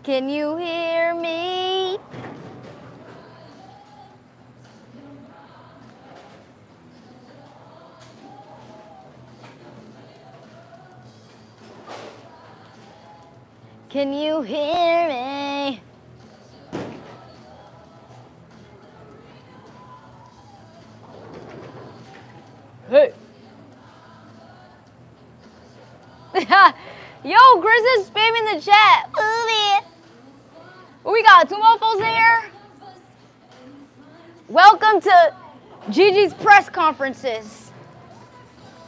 Can you hear me? Can you hear me? Hey. Yo, Chris is spamming the chat. We got two mofos in here. Welcome to Gigi's press conferences.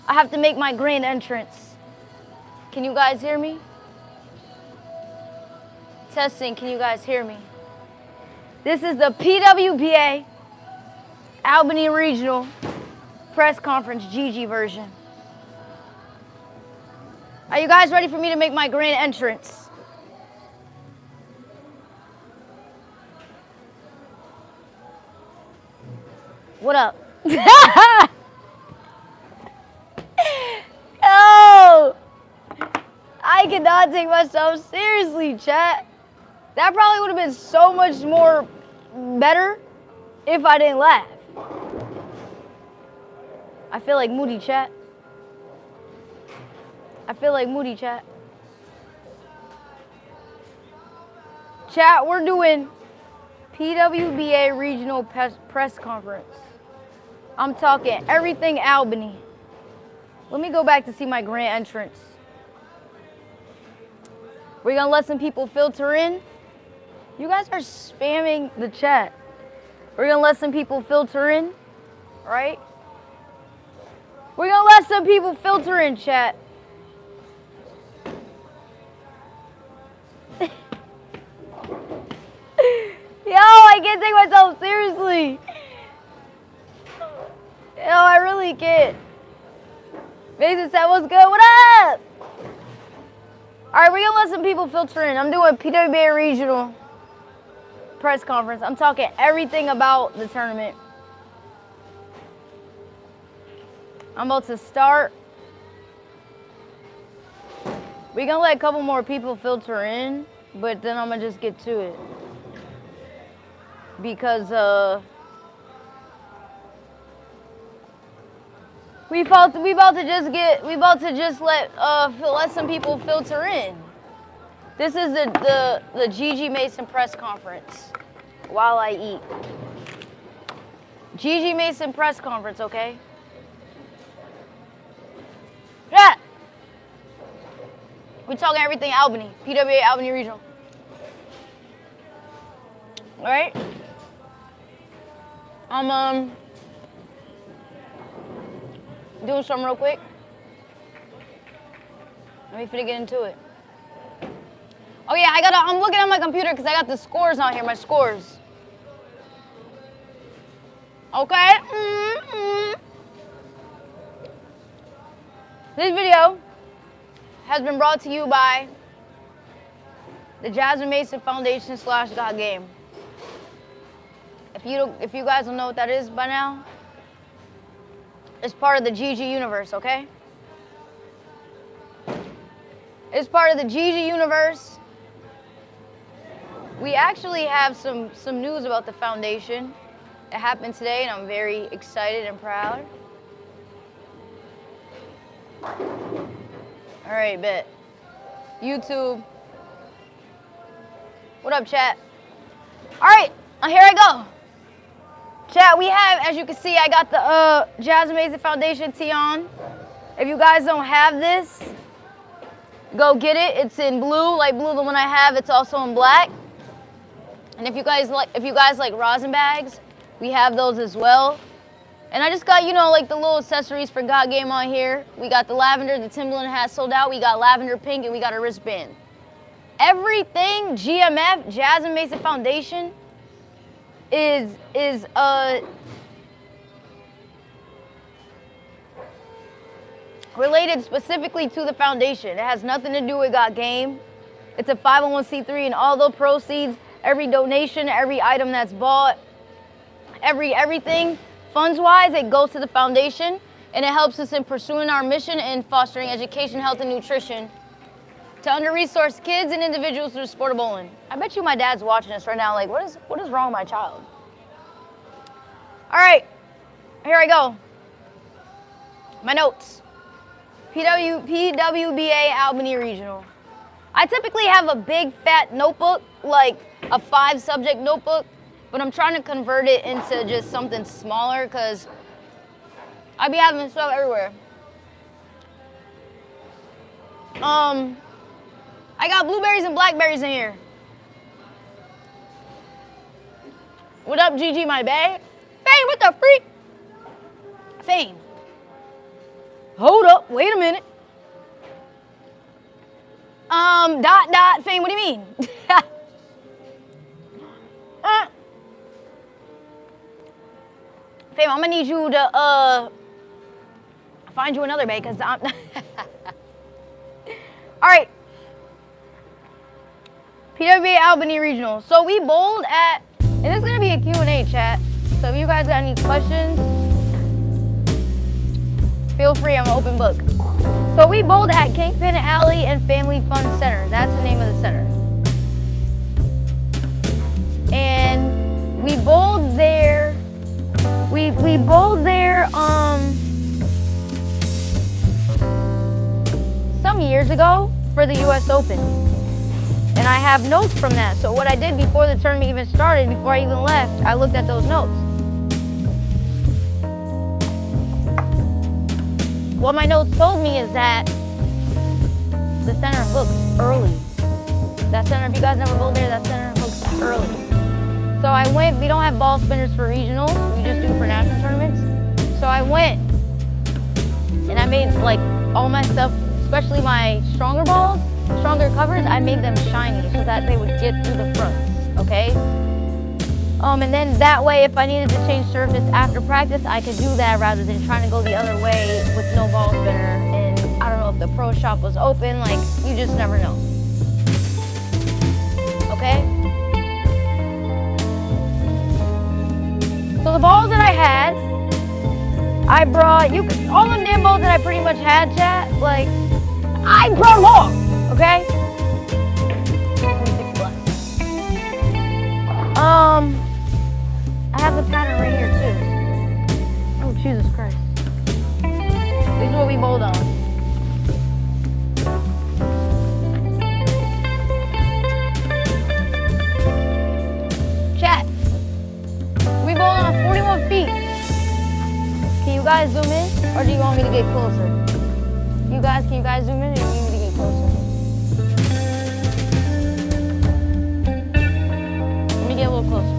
I have to make my grand entrance. Can you guys hear me? Testing, can you guys hear me? This is the PWBA Albany Regional press conference Gigi version. Are you guys ready for me to make my grand entrance? What up? Yo! I cannot take myself seriously, chat. That probably would have been so much more better if I didn't laugh. I feel like moody, chat. I feel like moody, chat. Chat, we're doing PWBA Regional Press Conference. I'm talking everything Albany. Let me go back to see my grand entrance. We're gonna let some people filter in. You guys are spamming the chat. We're gonna let some people filter in, right? We're gonna let some people filter in, chat. Yo, I can't take myself seriously. Yo, I really can't. Mason said, what's good? What up? All right, we're gonna let some people filter in. I'm doing PWBA Regional press conference. I'm talking everything about the tournament. I'm about to start. We're gonna let a couple more people filter in, but then I'm gonna just get to it. Because we about to just let some people filter in. This is the Gigi Mason press conference while I eat. Gigi Mason press conference, okay? Yeah. We're talking everything Albany, PWBA Albany Regional. All right? I'm doing something real quick. Let me finna get into it. Oh yeah, I'm looking at my computer because I got the scores on here, my scores. Okay? This video has been brought to you by the Gazmine Mason Foundation / God Game. If you guys don't know what that is by now, it's part of the Gigi universe, okay? It's part of the Gigi universe. We actually have some news about the foundation. It happened today, and I'm very excited and proud. All right, bet. YouTube. What up, chat? All right, here I go. Chat, we have, as you can see, I got the Gazmine Mason Foundation tee on. If you guys don't have this, go get it. It's in blue, light blue, the one I have. It's also in black. And if you guys like rosin bags, we have those as well. And I just got, like the little accessories for God Game on here. We got the lavender, the Timberland hat sold out. We got lavender pink, and we got a wristband. Everything GMF, Gazmine Mason Foundation, is related specifically to the foundation. It has nothing to do with God Game. It's a 501c3, and all the proceeds, every donation, every item that's bought, everything, funds-wise, it goes to the foundation, and it helps us in pursuing our mission in fostering education, health, and nutrition to under-resourced kids and individuals through the sport of bowling. I bet you my dad's watching this right now like, what is wrong with my child? All right, here I go. My notes. PWBA Albany Regional. I typically have a big fat notebook, like a 5-subject notebook, but I'm trying to convert it into just something smaller because I be having stuff everywhere. I got blueberries and blackberries in here. What up, Gigi, my bae? Fame, what the freak? Fame. Hold up, wait a minute. Fame, what do you mean? Fame, I'm gonna need you to find you another bae, cause I'm all right. PWBA Albany Regional. So we bowled at, and this is gonna be a Q&A chat. So if you guys got any questions, feel free, I'm an open book. So we bowled at Kingpin Alley and Family Fun Center. That's the name of the center. And we bowled there. We bowled there some years ago for the US Open. And I have notes from that. So what I did before the tournament even started, before I even left, I looked at those notes. What my notes told me is that the center hooks early. That center, if you guys never bowled there, that center hooks early. So I went, we don't have ball spinners for regionals, we just do for national tournaments. So I went and I made like all my stuff, especially my stronger balls, stronger covers, I made them shiny so that they would get through the fronts, okay? And then that way, if I needed to change surface after practice, I could do that rather than trying to go the other way with no ball spinner. And I don't know if the pro shop was open, like, you just never know. Okay? So the balls that I had, I brought, all the damn balls that I pretty much had, chat, like, I brought them all, okay? I have the pattern right here too. Oh, Jesus Christ. This is what we bowled on. Chat. We bowled on 41 feet. Can you guys zoom in? Or do you want me to get closer? Can you guys zoom in or do you need me to get closer? Let me get a little closer.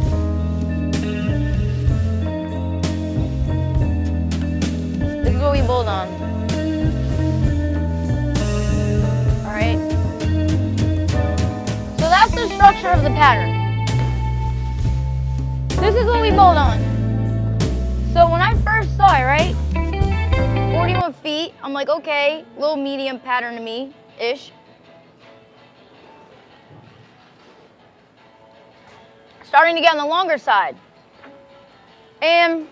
This is what we bowled on. All right. So that's the structure of the pattern. This is what we bowled on. So when I first saw it, right? 41 feet, I'm like, okay, little medium pattern to me-ish. Starting to get on the longer side. And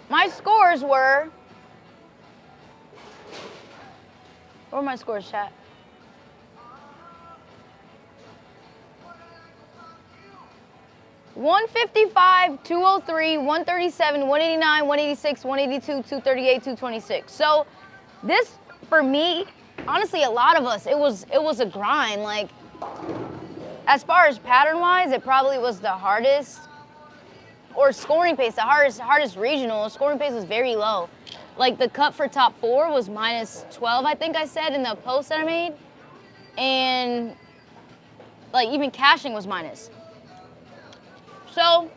my scores were, what were my scores, chat? $155, $203, $137, $189, $186, $182, $238, $226. So this, for me, honestly, a lot of us, it was a grind. Like, as far as pattern-wise, it probably was the hardest, or scoring pace, the hardest regional. Scoring pace was very low. Like, the cut for top 4 was -12, I think I said in the post that I made. And, like, even caching was minus. So,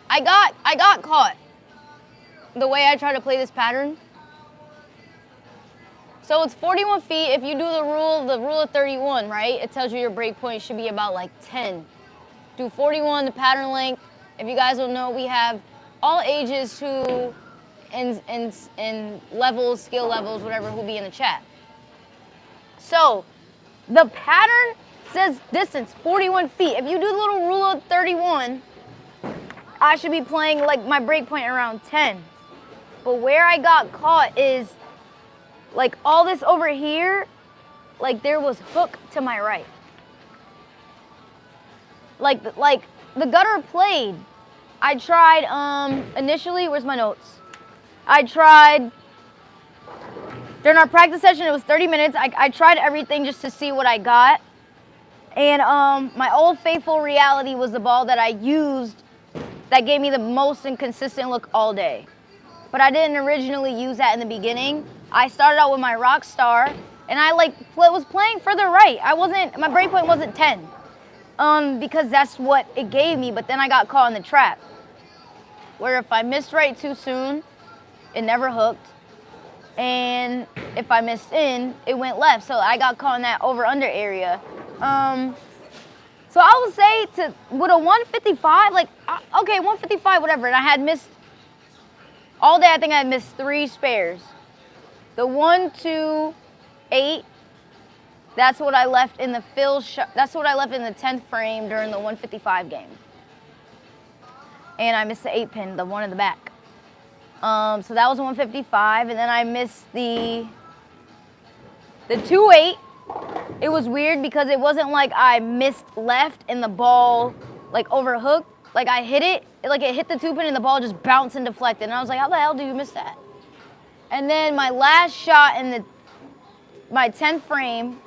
I got caught the way I try to play this pattern. So it's 41 feet. If you do the rule of 31, right? It tells you your break point should be about like 10. Do 41, the pattern length. If you guys don't know, we have all ages who, and levels, skill levels, whatever, who'll be in the chat. So, the pattern says distance, 41 feet. If you do the little rule of 31, I should be playing like my break point around 10. But where I got caught is, like, all this over here, like, there was hook to my right. Like the gutter played. I tried, initially, where's my notes? I tried, during our practice session, it was 30 minutes. I tried everything just to see what I got. And my Old Faithful reality was the ball that I used that gave me the most and consistent look all day. But I didn't originally use that in the beginning. I started out with my Rock Star, and I was playing further right. My breakpoint wasn't 10, because that's what it gave me, but then I got caught in the trap, where if I missed right too soon, it never hooked. And if I missed in, it went left. So I got caught in that over-under area. So I would say with a 155, okay, 155, whatever. And I had missed, all day I think I had missed 3 spares. The 1, 2, 8, that's what I left in the that's what I left in the 10th frame during the 155 game. And I missed the 8 pin, the one in the back. So that was 155, and then I missed the 2-8. It was weird because it wasn't like I missed left and the ball like overhooked. Like I hit it, it hit the 2 pin and the ball just bounced and deflected. And I was like, how the hell do you miss that? And then my last shot in my 10th frame,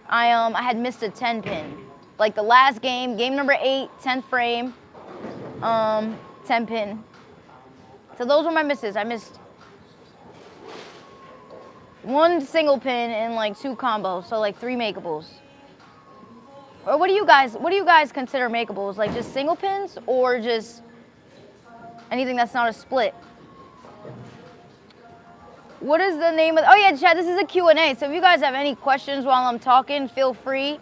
I had missed a 10 pin. Like the last game number 8, 10th frame, 10 pin. So those were my misses. I missed 1 single pin and like 2 combos, so like 3 makeables. Or what do you guys consider makeables? Like just single pins or just anything that's not a split? What is the name of, oh yeah, chat, this is a Q&A. So if you guys have any questions while I'm talking, feel free.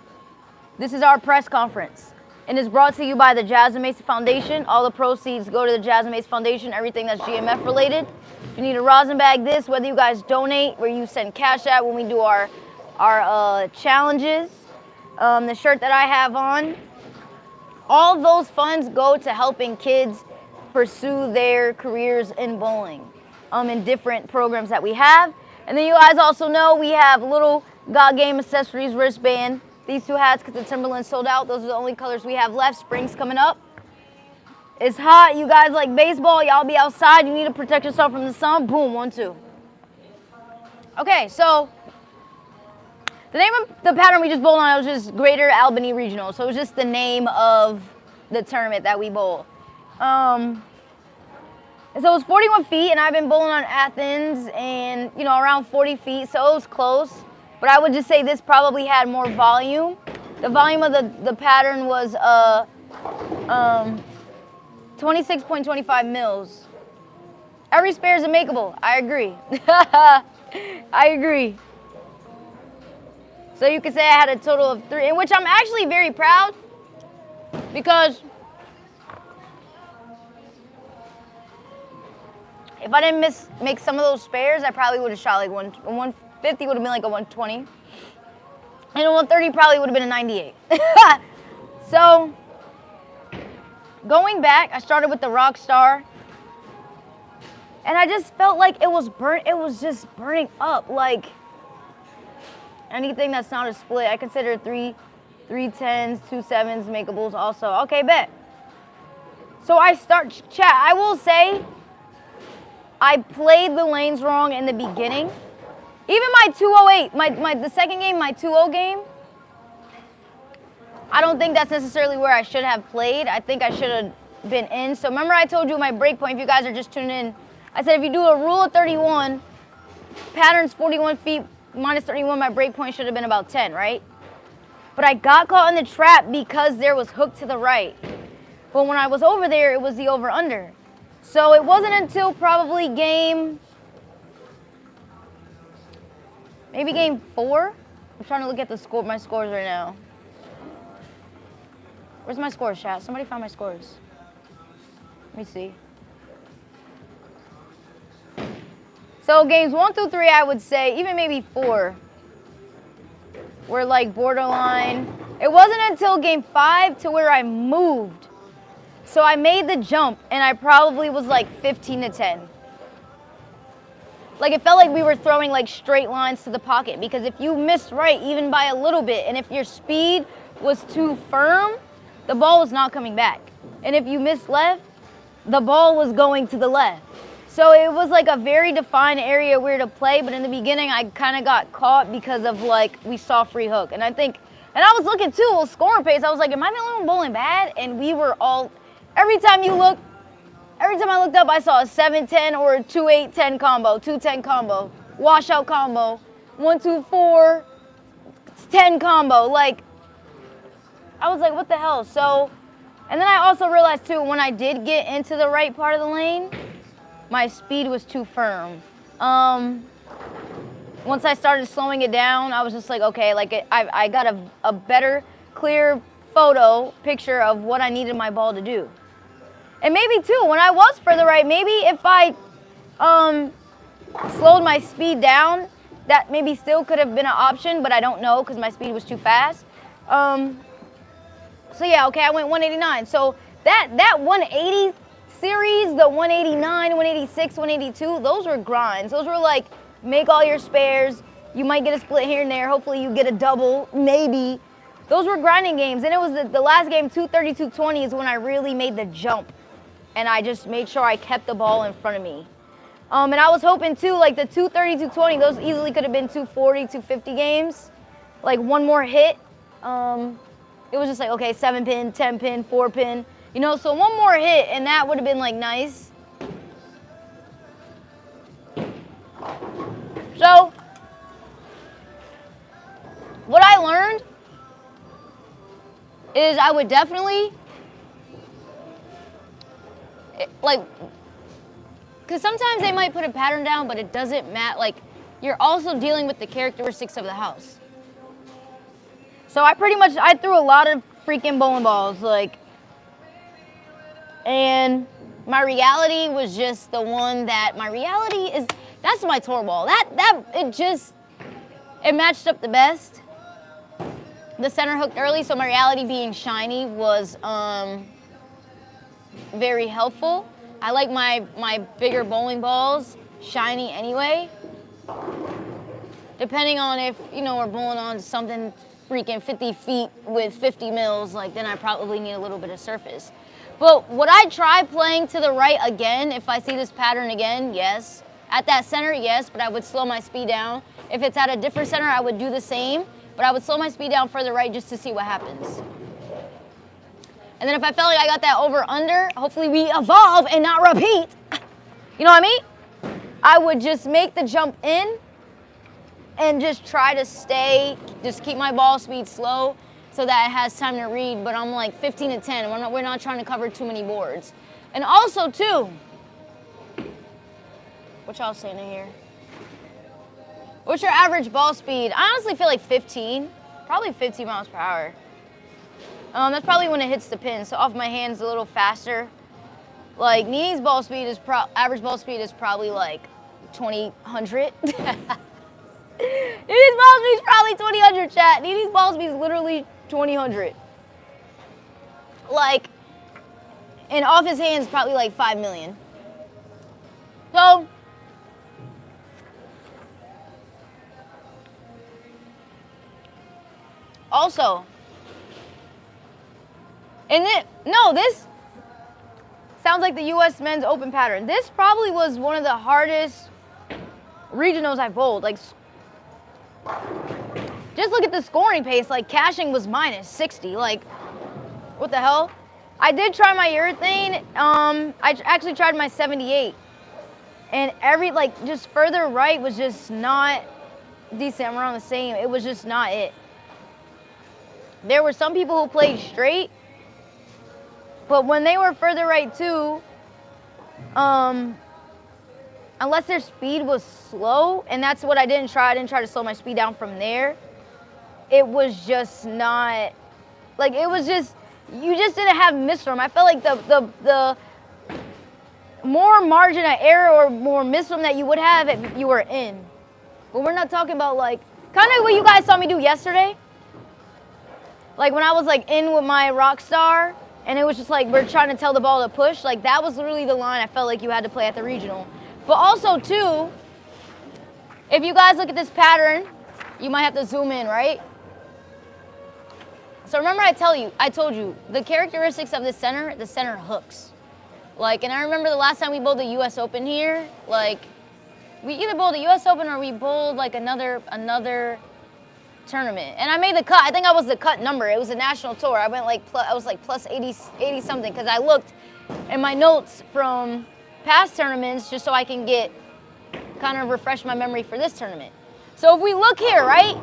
This is our press conference. And is brought to you by the Gazmine Mason Foundation. All the proceeds go to the Gazmine Mason Foundation, everything that's GMF related. If you need a rosin bag this, whether you guys donate, where you send cash out when we do our challenges, the shirt that I have on, all those funds go to helping kids pursue their careers in bowling, in different programs that we have. And then you guys also know we have little God Game Accessories wristband. These 2 hats, because the Timberland sold out. Those are the only colors we have left. Spring's coming up. It's hot. You guys like baseball. Y'all be outside. You need to protect yourself from the sun. Boom, 1, 2. Okay, so the name of the pattern we just bowled on was just Greater Albany Regional. So it was just the name of the tournament that we bowled. So it was 41 feet, and I've been bowling on Athens and, around 40 feet, so it was close. But I would just say this probably had more volume. The volume of the pattern was 26.25 mils. Every spare is a makeable. I agree. I agree. So you could say I had a total of 3, in which I'm actually very proud because if I didn't make some of those spares, I probably would have shot like 150 would have been like a 120. And a 130 probably would have been a 98. So, going back, I started with the Rock Star. And I just felt like it was just burning up. Like, anything that's not a split, I consider 3 10s, 2 7s makeables also. Okay, bet. So chat, I will say, I played the lanes wrong in the beginning. Even my 208, the second game, my 2-0 game, I don't think that's necessarily where I should have played. I think I should have been in. So remember I told you my break point, if you guys are just tuning in, I said if you do a rule of 31, patterns 41 feet minus 31, my break point should have been about 10, right? But I got caught in the trap because there was hook to the right. But when I was over there, it was the over-under. So it wasn't until probably maybe game 4. I'm trying to look at my scores right now. Where's my scores, chat? Somebody find my scores. Let me see. So games 1 through 3, I would say, even maybe 4, were like borderline. It wasn't until game 5 to where I moved. So I made the jump, and I probably was like 15 to 10. like it felt like we were throwing like straight lines to the pocket, because if you missed right even by a little bit, and if your speed was too firm, the ball was not coming back. And if you missed left, the ball was going to the left. So it was like a very defined area where to play, but in the beginning I kind of got caught because of like we saw free hook. And I was looking too, well, scoring pace, I was like, am I the only one bowling bad? And we were all, every time I looked up, I saw a 7-10 or a 2-8-10 combo, 2-10 combo, washout combo, 1-2-4, 10 combo. Like, I was like, what the hell? So, and then I also realized too, when I did get into the right part of the lane, my speed was too firm. Once I started slowing it down, I was just like, okay, like I got a better, clear picture of what I needed my ball to do. And maybe too, when I was further right, maybe if I slowed my speed down, that maybe still could have been an option, but I don't know because my speed was too fast. So yeah, okay, I went 189. So that 180 series, the 189, 186, 182, those were grinds. Those were like, make all your spares. You might get a split here and there. Hopefully you get a double, maybe. Those were grinding games. And it was the last game, 230, 220 is when I really made the jump. And I just made sure I kept the ball in front of me. And I was hoping too, like the 230, 220, those easily could have been 240, 250 games. Like one more hit. It was just like, okay, 7-pin, 10-pin, 4-pin. You know, so one more hit and that would have been like nice. So, what I learned is I would definitely, like, because sometimes they might put a pattern down, but it doesn't matter. Like, you're also dealing with the characteristics of the house. So I threw a lot of freaking bowling balls, like, and my reality was just the one that's my tour ball. It matched up the best. The center hooked early, so my reality being shiny was very helpful. I like my bigger bowling balls shiny anyway. Depending on if, you know, we're bowling on something freaking 50 feet with 50 mils, like then I probably need a little bit of surface. But would I try playing to the right again if I see this pattern again? Yes. At that center, yes, but I would slow my speed down. If it's at a different center, I would do the same, but I would slow my speed down further right just to see what happens. And then if I felt like I got that over-under, hopefully we evolve and not repeat. You know what I mean? I would just make the jump in and just try to just keep my ball speed slow so that it has time to read, but I'm like 15 to 10. We're not trying to cover too many boards. And also too, what y'all saying in here? What's your average ball speed? I honestly feel like 15, probably 15 miles per hour. That's probably when it hits the pin, so off my hands a little faster. Like Nini's ball speed is average ball speed is probably like 2000. Nini's ball speed is probably 2000, chat. Nini's ball speed is literally 2000. Like, and off his hands probably like 5 million. So, also, this sounds like the U.S. Men's Open pattern. This probably was one of the hardest regionals I bowled. Like, just look at the scoring pace. Like, cashing was minus 60. Like, what the hell? I did try my urethane. I actually tried my 78. And just further right was just not decent. We're on the same. It was just not it. There were some people who played straight, but when they were further right too, unless their speed was slow, and that's what I didn't try. I didn't try to slow my speed down from there. It was just not, like, it was just, you just didn't have misrun. I felt like the more margin of error or more misrun that you would have if you were in. But we're not talking about, like, kind of what you guys saw me do yesterday. Like when I was like in with my rock star and it was just like we're trying to tell the ball to push, like that was literally the line I felt like you had to play at the regional. But also too, If you guys look at this pattern, you might have to zoom in, right? So remember I told you, the characteristics of the center hooks. Like, and I remember the last time we bowled the US Open here, like, we either bowled the US Open or we bowled like another tournament. And I made the cut. I think I was the cut number. It was a national tour. I went like, I was like plus 80 something, because I looked in my notes from past tournaments just so I can get, kind of refresh my memory for this tournament. So if we look here, right?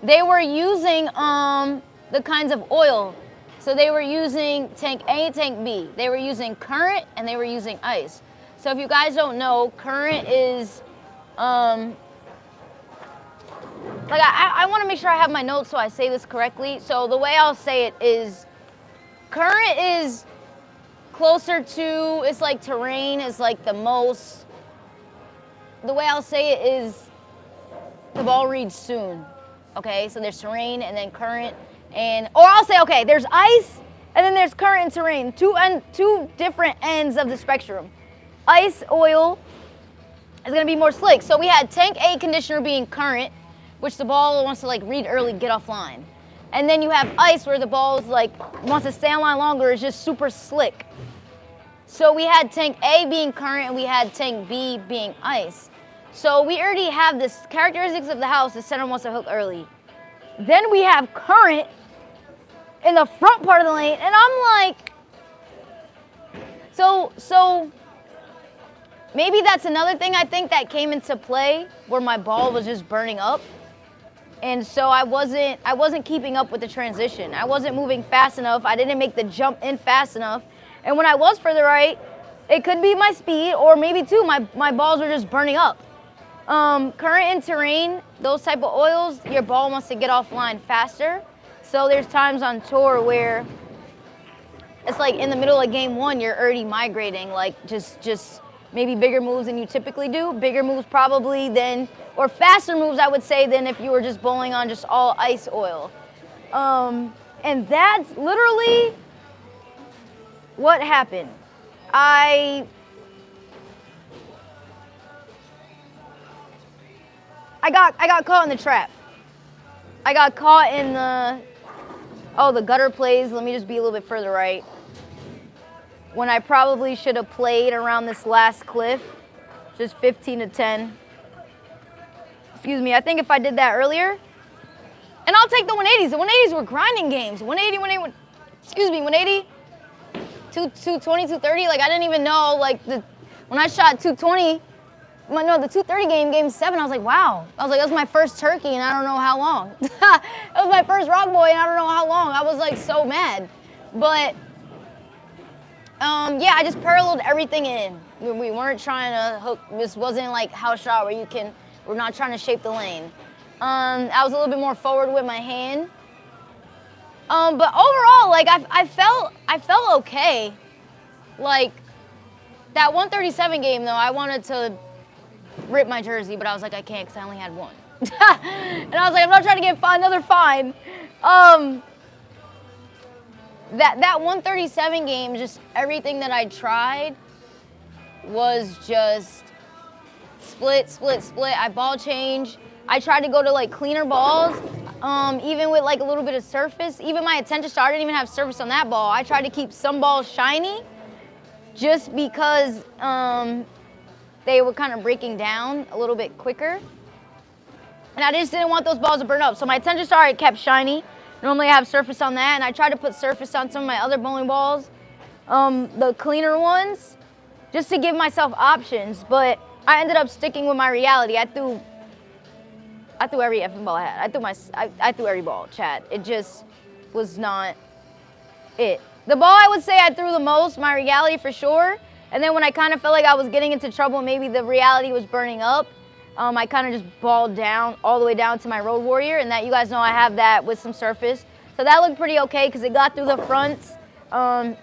They were using the kinds of oil. So they were using tank A, tank B. They were using current and they were using ice. So if you guys don't know, current is, like I want to make sure I have my notes so I say this correctly. So the way I'll say it is, current is closer to, it's like terrain is like the most, the way I'll say it is, the ball reads soon. Okay, so there's terrain and then current, and, or I'll say, okay, there's ice and then there's current and terrain, two different ends of the spectrum. Ice oil is gonna be more slick. So we had tank A conditioner being current, which the ball wants to like read early, get offline. And then you have ice where the ball is like, wants to stay on line longer, is just super slick. So we had tank A being current and we had tank B being ice. So we already have this characteristics of the house, the center wants to hook early. Then we have current in the front part of the lane, and I'm like, so maybe that's another thing I think that came into play where my ball was just burning up. And so I wasn't keeping up with the transition. I wasn't moving fast enough. I didn't make the jump in fast enough. And when I was further right, it could be my speed, or maybe too, my balls were just burning up. Current and terrain, those type of oils, your ball wants to get offline faster. So there's times on tour where it's like in the middle of game one, you're already migrating, like just maybe bigger moves than you typically do. Bigger moves probably than, or faster moves, I would say, than if you were just bowling on just all ice oil. And that's literally what happened. I got caught in the trap. I got caught in the gutter plays. Let me just be a little bit further right. When I probably should have played around this last cliff, just 15 to 10. Excuse me, I think if I did that earlier, and I'll take the 180s. The 180s were grinding games. 180, excuse me, 180, 220, 230. Like I didn't even know, like when I shot 220, the 230 game 7, I was like, wow. I was like, that was my first turkey and I don't know how long. That was my first rock boy and I don't know how long. I was like so mad. But yeah, I just paralleled everything in. We weren't trying to hook, this wasn't like house shot where we're not trying to shape the lane. I was a little bit more forward with my hand. But overall, like I felt okay. Like that 137 game though, I wanted to rip my jersey, but I was like, I can't because I only had one. And I was like, I'm not trying to get another fine. That 137 game, just everything that I tried was just split. I ball change. I tried to go to like cleaner balls, even with like a little bit of surface. Even my attention star, I didn't even have surface on that ball. I tried to keep some balls shiny just because they were kind of breaking down a little bit quicker. And I just didn't want those balls to burn up. So my attention star, it kept shiny. Normally I have surface on that, and I tried to put surface on some of my other bowling balls, the cleaner ones, just to give myself options. But I ended up sticking with my reality. I threw every effing ball I had. I threw every ball, Chad. It just was not it. The ball I would say I threw the most, my reality for sure. And then when I kind of felt like I was getting into trouble, maybe the reality was burning up, I kind of just balled down all the way down to my Road Warrior, and that you guys know I have that with some surface. So that looked pretty okay because it got through the fronts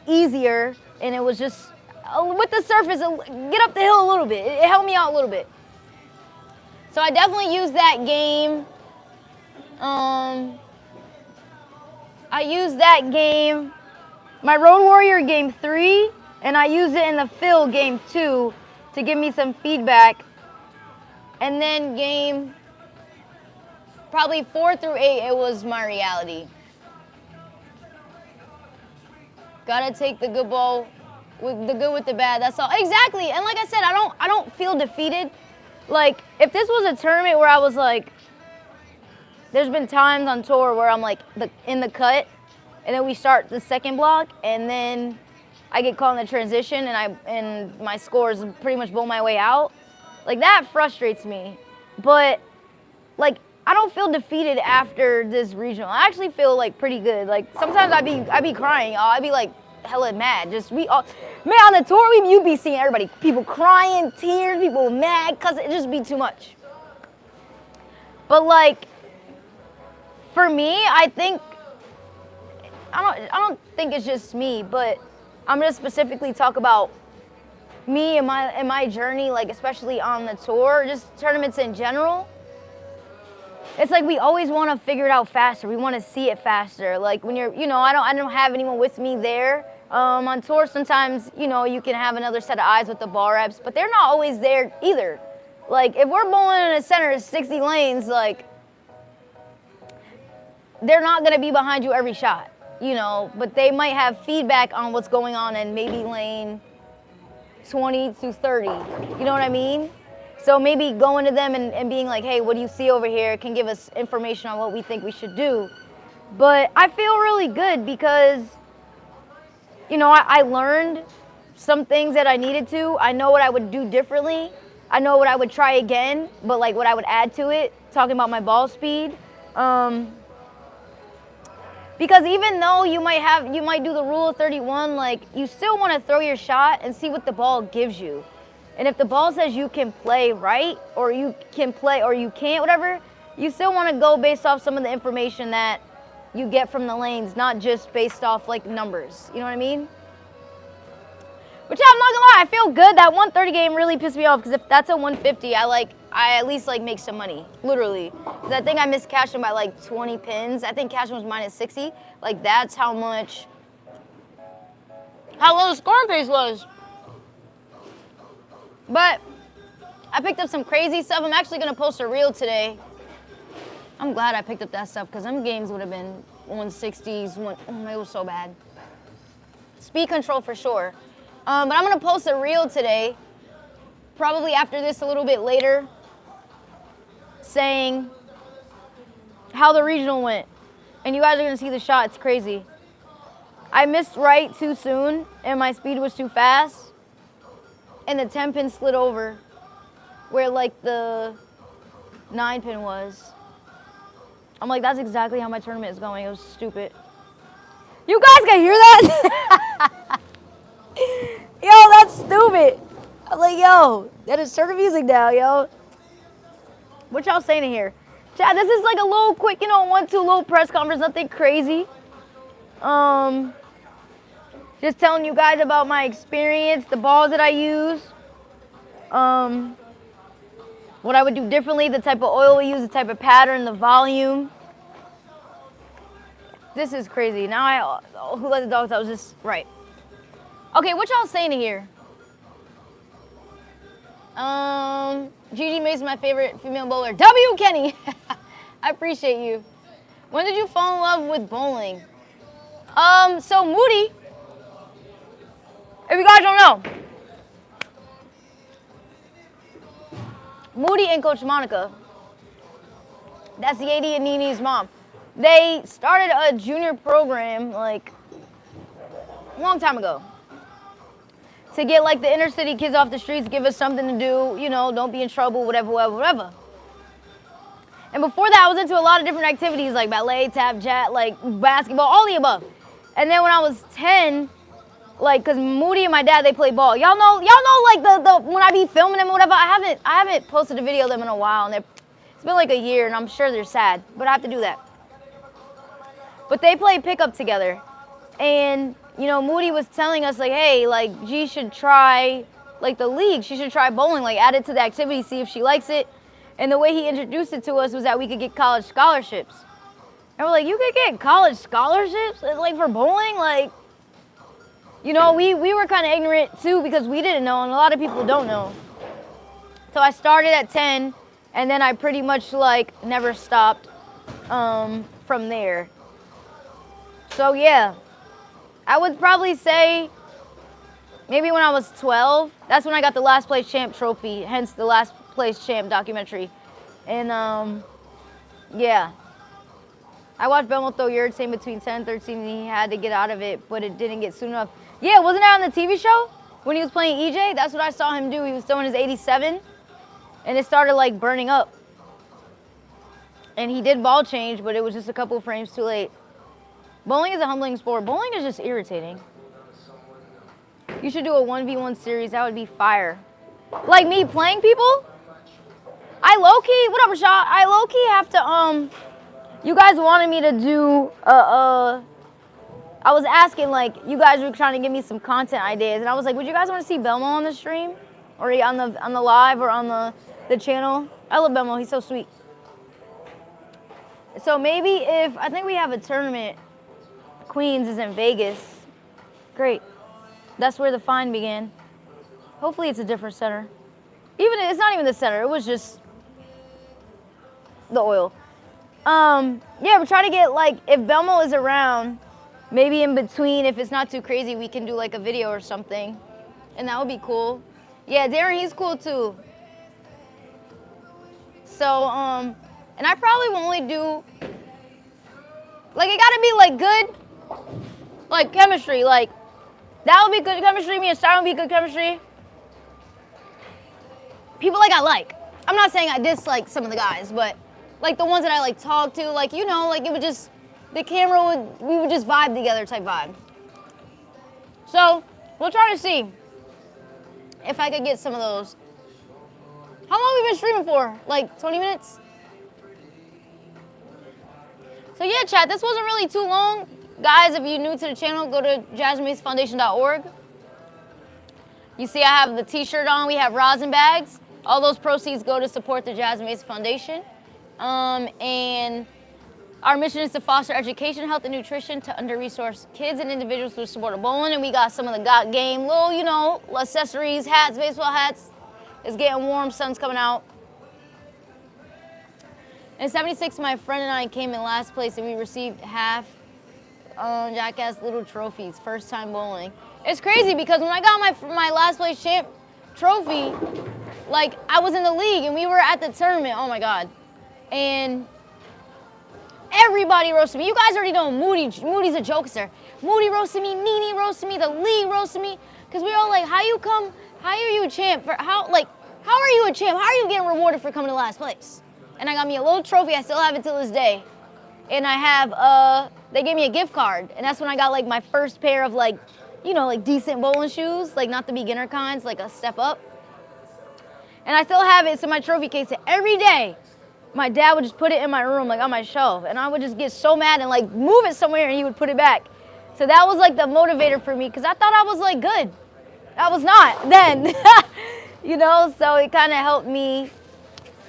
easier, and it was just, with the surface, get up the hill a little bit. It helped me out a little bit. So I definitely used that game. I used that game, my Road Warrior game 3, and I used it in the field game 2 to give me some feedback And then game probably 4 through 8, it was my reality. Gotta take the good ball, with the good with the bad. That's all. Exactly. And like I said, I don't feel defeated. Like if this was a tournament where I was like, there's been times on tour where I'm like in the cut, and then we start the second block, and then I get caught in the transition, and my scores pretty much blow my way out. Like that frustrates me. But like I don't feel defeated after this regional. I actually feel like pretty good. Like sometimes I'd be crying. I'd be like hella mad. Just man, on the tour you'd be seeing everybody, people crying, tears, people mad, cause it just be too much. But like for me, I don't think it's just me, but I'm gonna specifically talk about me and my journey, like especially on the tour, just tournaments in general. It's like we always want to figure it out faster. We want to see it faster. Like when you're, I don't have anyone with me there. On tour, sometimes, you can have another set of eyes with the ball reps, but they're not always there either. Like if we're bowling in a center of 60 lanes, like they're not going to be behind you every shot, but they might have feedback on what's going on in maybe lane 20 to 30. You know what I mean? So maybe going to them and being like, hey, what do you see over here, can give us information on what we think we should do. But I feel really good because, I learned some things that I needed to. I know what I would do differently. I know what I would try again, but like what I would add to it, talking about my ball speed. Because even though you might do the rule of 31, like you still want to throw your shot and see what the ball gives you. And if the ball says you can play right, or you can play, or you can't, whatever, you still want to go based off some of the information that you get from the lanes, not just based off like numbers. You know what I mean? But yeah, I'm not gonna lie, I feel good. That 130 game really pissed me off because if that's a 150, I at least like make some money, literally. Because I think I missed cashing by like 20 pins. I think cashing was minus 60. Like that's how low the score base was. But I picked up some crazy stuff. I'm actually gonna post a reel today. I'm glad I picked up that stuff because them games would have been 160s. It was so bad. Speed control for sure. But I'm gonna post a reel today, probably after this a little bit later, saying how the regional went. And you guys are gonna see the shot, it's crazy. I missed right too soon and my speed was too fast. And the 10 pin slid over where like the 9 pin was. I'm like, that's exactly how my tournament is going. It was stupid. You guys can hear that? Yo, that's stupid. I'm like, yo, that is turn the music down, yo. What y'all saying in here? Chat, this is like a little quick, 1-2 little press conference, nothing crazy. Just telling you guys about my experience, the balls that I use, what I would do differently, the type of oil we use, the type of pattern, the volume. This is crazy. Now who let the dogs out? Was just right. Okay, what y'all saying in here? Gigi Mason, my favorite female bowler. W. Kenny. I appreciate you. When did you fall in love with bowling? So Moody, if you guys don't know, Moody and Coach Monica, that's the AD and Nini's mom. They started a junior program like a long time ago to get like the inner city kids off the streets, give us something to do, don't be in trouble, whatever. And before that, I was into a lot of different activities like ballet, tap, jazz, like basketball, all the above. And then when I was 10, like, cause Moody and my dad, they play ball. Y'all know, like the when I be filming them or whatever. I haven't posted a video of them in a while, and it's been like a year, and I'm sure they're sad, but I have to do that. But they play pickup together, and Moody was telling us like, hey, like G should try like the league. She should try bowling, like add it to the activity, see if she likes it. And the way he introduced it to us was that we could get college scholarships. And we're like, you could get college scholarships like for bowling, like. We were kind of ignorant too because we didn't know, and a lot of people don't know. So I started at 10, And then I pretty much like never stopped from there. So yeah, I would probably say maybe when I was 12, that's when I got the last place champ trophy, hence the last place champ documentary. And yeah, I watched Belmo throw yard same between 10 and 13 and he had to get out of it, but it didn't get soon enough. Yeah, wasn't that on the TV show when he was playing EJ? That's what I saw him do. He was throwing his 87 and it started like burning up. And he did ball change, but it was just a couple of frames too late. Bowling is a humbling sport. Bowling is just irritating. You should do a 1v1 series. That would be fire. Like me playing people? I low-key, what up, Rashad? I low-key have to, you guys wanted me to do, I was asking, like, you guys were trying to give me some content ideas, and I was like, would you guys want to see Belmo on the stream? Or on the live or on the channel? I love Belmo. He's so sweet. So maybe if, I think we have a tournament, Queens is in Vegas. Great. That's where the fine began. Hopefully it's a different center. It's not even the center. It was just the oil. Yeah, we're trying to get, like, if Belmo is around, maybe in between, if it's not too crazy, we can do like a video or something. And that would be cool. Yeah, Darren, he's cool too. So, and I probably will only do, like, it gotta be like good, like chemistry, like, that would be good chemistry, me and Star would be good chemistry. People like I like. I'm not saying I dislike some of the guys, but like the ones that I like talk to, like, you know, like it would just, we would just vibe together type vibe. So, we'll try to see if I could get some of those. How long have we been streaming for? Like 20 minutes? So yeah, chat, this wasn't really too long. Guys, if you're new to the channel, go to JazmineFoundation.org. You see I have the t-shirt on, we have rosin bags. All those proceeds go to support the Gazmine Foundation. And our mission is to foster education, health, and nutrition to under-resourced kids and individuals through support of bowling. And we got some of the Got Game, little, you know, accessories, hats, baseball hats. It's getting warm, sun's coming out. In 76, my friend and I came in last place and we received half Jackass little trophies, first time bowling. It's crazy because when I got my last place champ trophy, like I was in the league and we were at the tournament, oh my God. And everybody roasted me. You guys already know Moody's a jokester. Moody roasted me, Nene roasted me, the league roasted me. Cause we were all like, how are you a champ? How are you a champ? How are you getting rewarded for coming to last place? And I got me a little trophy, I still have it till this day. And I have, they gave me a gift card. And that's when I got like my first pair of like, you know, like decent bowling shoes, like not the beginner kinds, like a step up. And I still have it, it's in my trophy case. And every day, my dad would just put it in my room, like on my shelf. And I would just get so mad and like move it somewhere and he would put it back. So that was like the motivator for me because I thought I was like good. I was not then, you know? So it kind of helped me,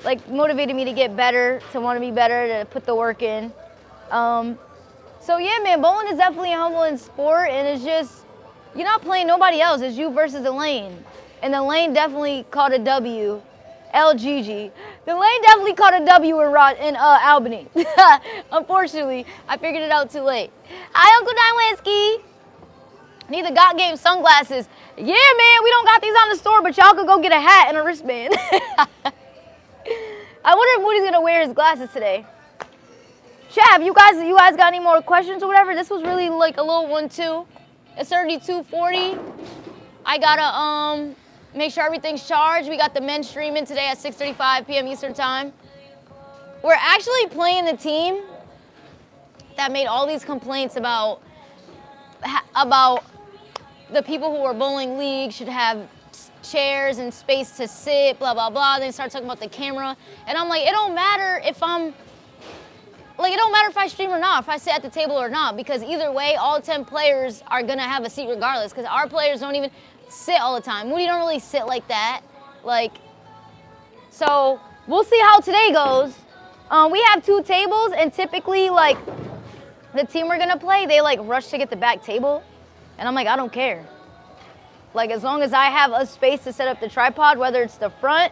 like motivated me to get better, to want to be better, to put the work in. So yeah, man, bowling is definitely a humbling sport and it's just, you're not playing nobody else, it's you versus the lane. And the lane definitely caught a W. LGG. The lane definitely caught a W in Albany. Unfortunately, I figured it out too late. Hi, Uncle Dylansky. Need the Got Game sunglasses. Yeah, man, we don't got these on the store, but y'all could go get a hat and a wristband. I wonder if Moody's gonna wear his glasses today. Chav, you guys got any more questions or whatever? This was really like a little one too. It's 32:40. I gotta make sure everything's charged. We got the men streaming today at 6:35 p.m. Eastern time. We're actually playing the team that made all these complaints about the people who are bowling league should have chairs and space to sit, blah, blah, blah. Then start talking about the camera. And I'm like, it don't matter if I stream or not, if I sit at the table or not, because either way, all 10 players are gonna have a seat regardless, because our players don't even sit all the time. Moody don't really sit like that. Like, so we'll see how today goes. We have 2 tables, and typically, like, the team we're gonna play, they like rush to get the back table. And I'm like, I don't care. Like, as long as I have a space to set up the tripod, whether it's the front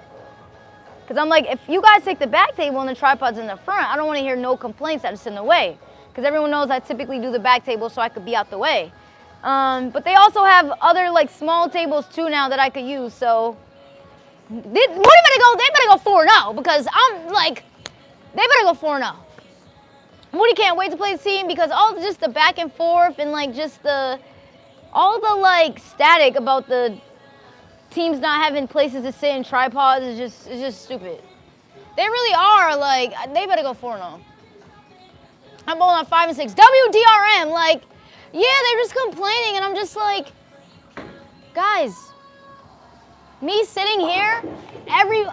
Because I'm like, if you guys take the back table and the tripod's in the front, I don't want to hear no complaints that it's in the way. Because everyone knows I typically do the back table so I could be out the way. But they also have other like small tables too now that I could use. So they better go 4-0 because I'm like, they better go 4-0. Moody can't wait to play the team because all just the back and forth and like just all the like static about the teams not having places to sit in tripods is just stupid. They really are like, they better go 4-0. I'm bowling on 5 and 6. WDRM, like, yeah, they're just complaining and I'm just like, guys, me sitting here,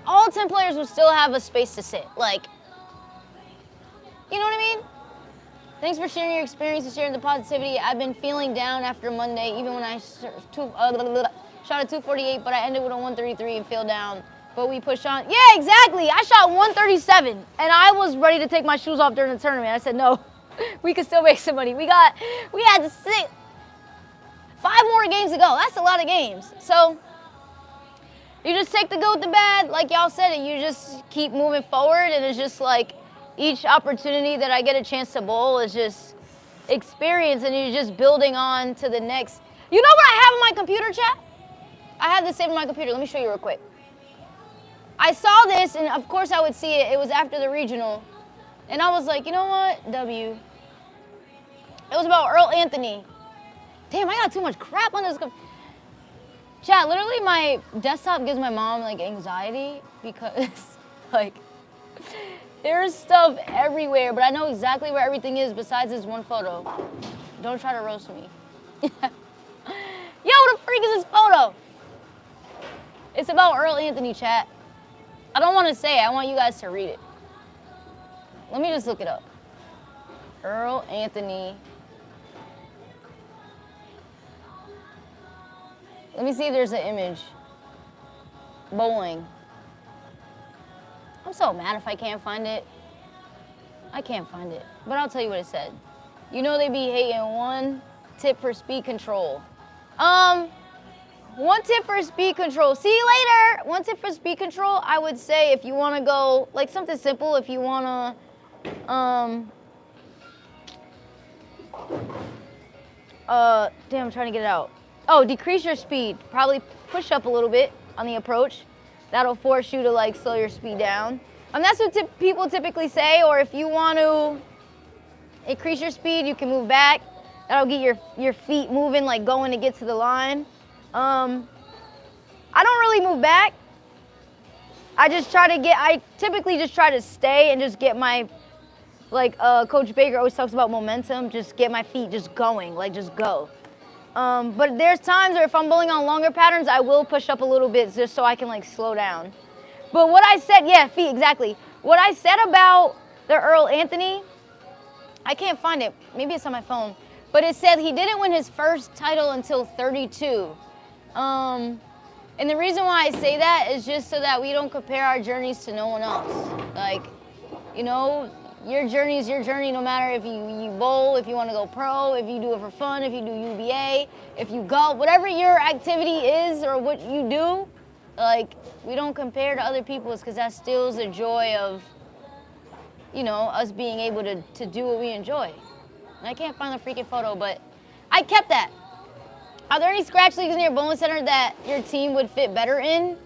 all 10 players will still have a space to sit. Like, you know what I mean? Thanks for sharing your experience and sharing the positivity. I've been feeling down after Monday, even when I shot a 248, but I ended with a 133 and fell down. But we pushed on. Yeah, exactly. I shot 137, and I was ready to take my shoes off during the tournament. I said, no, we could still make some money. We had 5 more games to go. That's a lot of games. So you just take the good with the bad, like y'all said, and you just keep moving forward, and it's just like, each opportunity that I get a chance to bowl is just experience, and you're just building on to the next. You know what I have on my computer, chat? I have this saved on my computer. Let me show you real quick. I saw this, and of course I would see it. It was after the regional. And I was like, you know what? W. It was about Earl Anthony. Damn, I got too much crap on this. Chat, literally my desktop gives my mom like anxiety because like, there's stuff everywhere, but I know exactly where everything is besides this one photo. Don't try to roast me. Yo, what the freak is this photo? It's about Earl Anthony, chat. I don't want to say it. I want you guys to read it. Let me just look it up. Earl Anthony. Let me see if there's an image. Bowling. I'm so mad if I can't find it. I can't find it, but I'll tell you what it said. You know they be hating. 1 tip for speed control. 1 tip for speed control. See you later. 1 tip for speed control. I would say if you want to go like something simple, if you want to, damn, I'm trying to get it out. Oh, decrease your speed. Probably push up a little bit on the approach. That'll force you to like slow your speed down. That's what people typically say, or if you want to increase your speed, you can move back. That'll get your feet moving, like going to get to the line. I don't really move back. I typically just try to stay and just get my, like Coach Baker always talks about momentum, just get my feet just going, like just go. But there's times where if I'm bowling on longer patterns, I will push up a little bit just so I can like slow down. But what I said, yeah, feet, exactly. What I said about the Earl Anthony, I can't find it. Maybe it's on my phone. But it said he didn't win his first title until 32. And the reason why I say that is just so that we don't compare our journeys to no one else. Like, you know, your journey is your journey no matter if you bowl, if you want to go pro, if you do it for fun, if you do UBA, if you golf, whatever your activity is or what you do, like, we don't compare to other people's because that steals the joy of, you know, us being able to do what we enjoy. And I can't find the freaking photo, but I kept that. Are there any scratch leagues in your bowling center that your team would fit better in?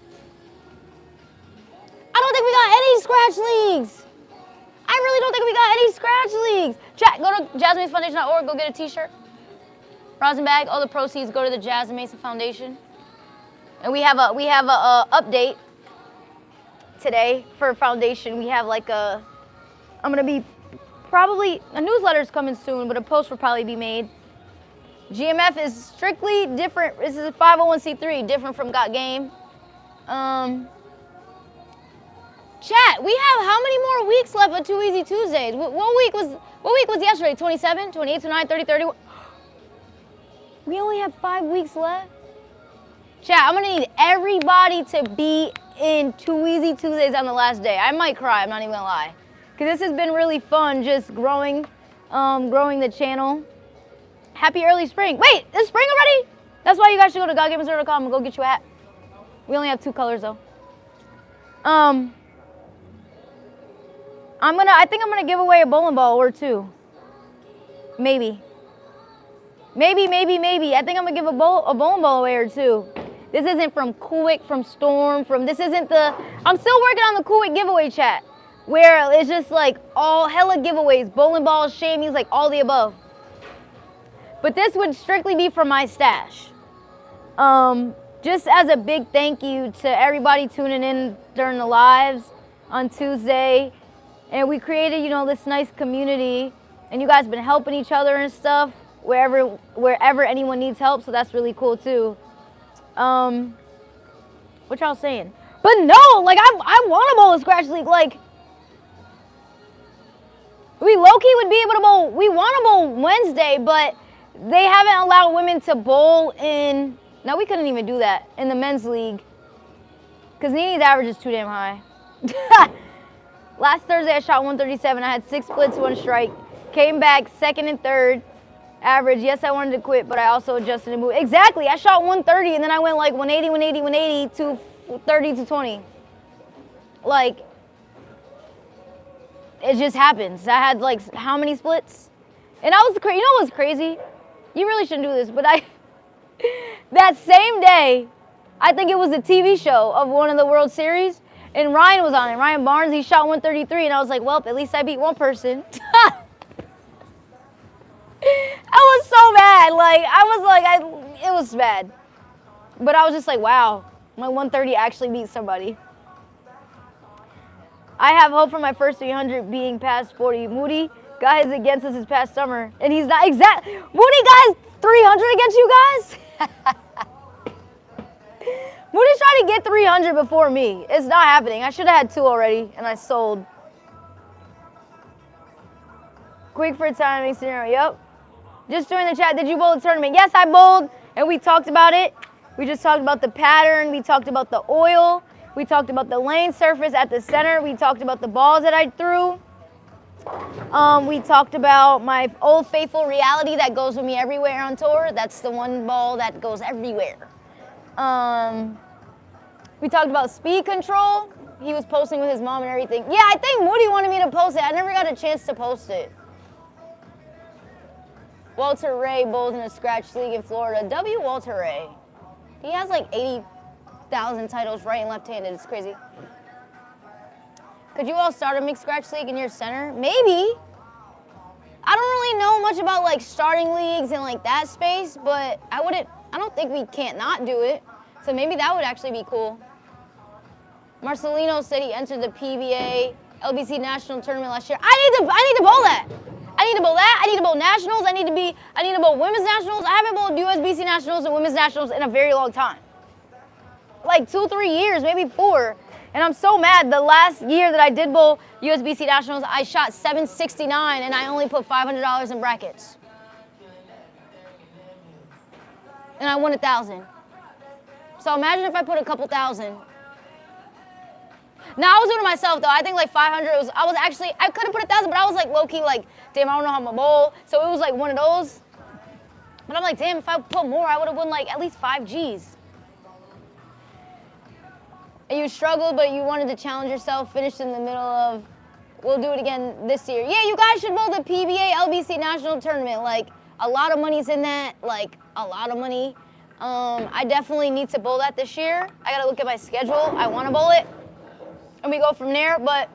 I don't think we got any scratch leagues. I really don't think we got any scratch leagues. Chat, go to JazmineFoundation.org, go get a t-shirt. Rosin bag, all the proceeds go to the Jasmine Mason Foundation. And we have a update today for foundation. We have like I'm gonna be probably, a newsletter's coming soon, but a post will probably be made. GMF is strictly different. This is a 501c3, different from Got Game. Chat, we have how many more weeks left of 2 Easy Tuesdays? What week was yesterday? 27, 28, 29, 30, 31. We only have 5 weeks left. Chat, I'm gonna need everybody to be in 2 Easy Tuesdays on the last day. I might cry, I'm not even gonna lie. Because this has been really fun, just growing the channel. Happy early spring. Wait, it's spring already? That's why you guys should go to godgamers.com and go get you a hat. We only have 2 colors though. I think I'm gonna give away a bowling ball or two. Maybe. I think I'm gonna give a bowling ball away or two. This isn't from Kuwait, from Storm, this isn't I'm still working on the Kuwait giveaway chat, where it's just like all hella giveaways, bowling balls, shamies, like all the above. But this would strictly be for my stash. Just as a big thank you to everybody tuning in during the lives on Tuesday. And we created, this nice community, and you guys been helping each other and stuff wherever anyone needs help, so that's really cool too. What y'all saying? But no, like I want to bowl a scratch league. Like we low-key would be able to bowl. We want to bowl Wednesday, but they haven't allowed women to bowl in. No, we couldn't even do that in the men's league because Nini's average is too damn high. Last Thursday I shot 137. I had 6 splits, 1 strike. Came back second and third. Average, yes, I wanted to quit, but I also adjusted and moved. Exactly, I shot 130, and then I went like 180, 180, 180 to 30 to 20. Like, it just happens. I had like, how many splits? And I was, you know what's crazy? You really shouldn't do this, but that same day, I think it was a TV show of one of the World Series, and Ryan was on it. Ryan Barnes, he shot 133, and I was like, well, at least I beat one person. I was so mad. Like, it was bad. But I was just like, wow, my 130 actually beat somebody. I have hope for my first 300 being past 40. Moody got his against us this past summer, and he's not exact. Moody got his 300 against you guys? Moody's trying to get 300 before me. It's not happening. I should have had 2 already, and I sold. Quick for timing scenario. Yep. Just join the chat. Did you bowl the tournament? Yes, I bowled, and we talked about it. We just talked about the pattern. We talked about the oil. We talked about the lane surface at the center. We talked about the balls that I threw. We talked about my old faithful reality that goes with me everywhere on tour. That's the one ball that goes everywhere. We talked about speed control. He was posting with his mom and everything. Yeah, I think Moody wanted me to post it. I never got a chance to post it. Walter Ray bowls in a scratch league in Florida. Walter Ray. He has like 80,000 titles right and left-handed. It's crazy. Could you all start a mixed scratch league in your center? Maybe. I don't really know much about like starting leagues and like that space, but I don't think we can't not do it. So maybe that would actually be cool. Marcelino said he entered the PWBA LBC National Tournament last year. I need to bowl that. I need to bowl that. I need to bowl nationals. I need to bowl women's nationals. I haven't bowled USBC nationals and women's nationals in a very long time. Like 2-3 years, maybe 4. And I'm so mad. The last year that I did bowl USBC nationals, I shot 769 and I only put $500 in brackets. And I won 1,000. So imagine if I put a couple thousand. Now I was doing it myself though. I think like 500 I could have put 1,000, but I was like low key like, damn, I don't know how I'm gonna bowl. So it was like one of those. But I'm like, damn, if I put more, I would have won like at least 5 G's. And you struggled, but you wanted to challenge yourself, finished in the middle of, we'll do it again this year. Yeah, you guys should bowl the PWBA LBC National Tournament. Like, a lot of money's in that, like, a lot of money. I definitely need to bowl that this year. I gotta look at my schedule. I wanna bowl it. And we go from there, but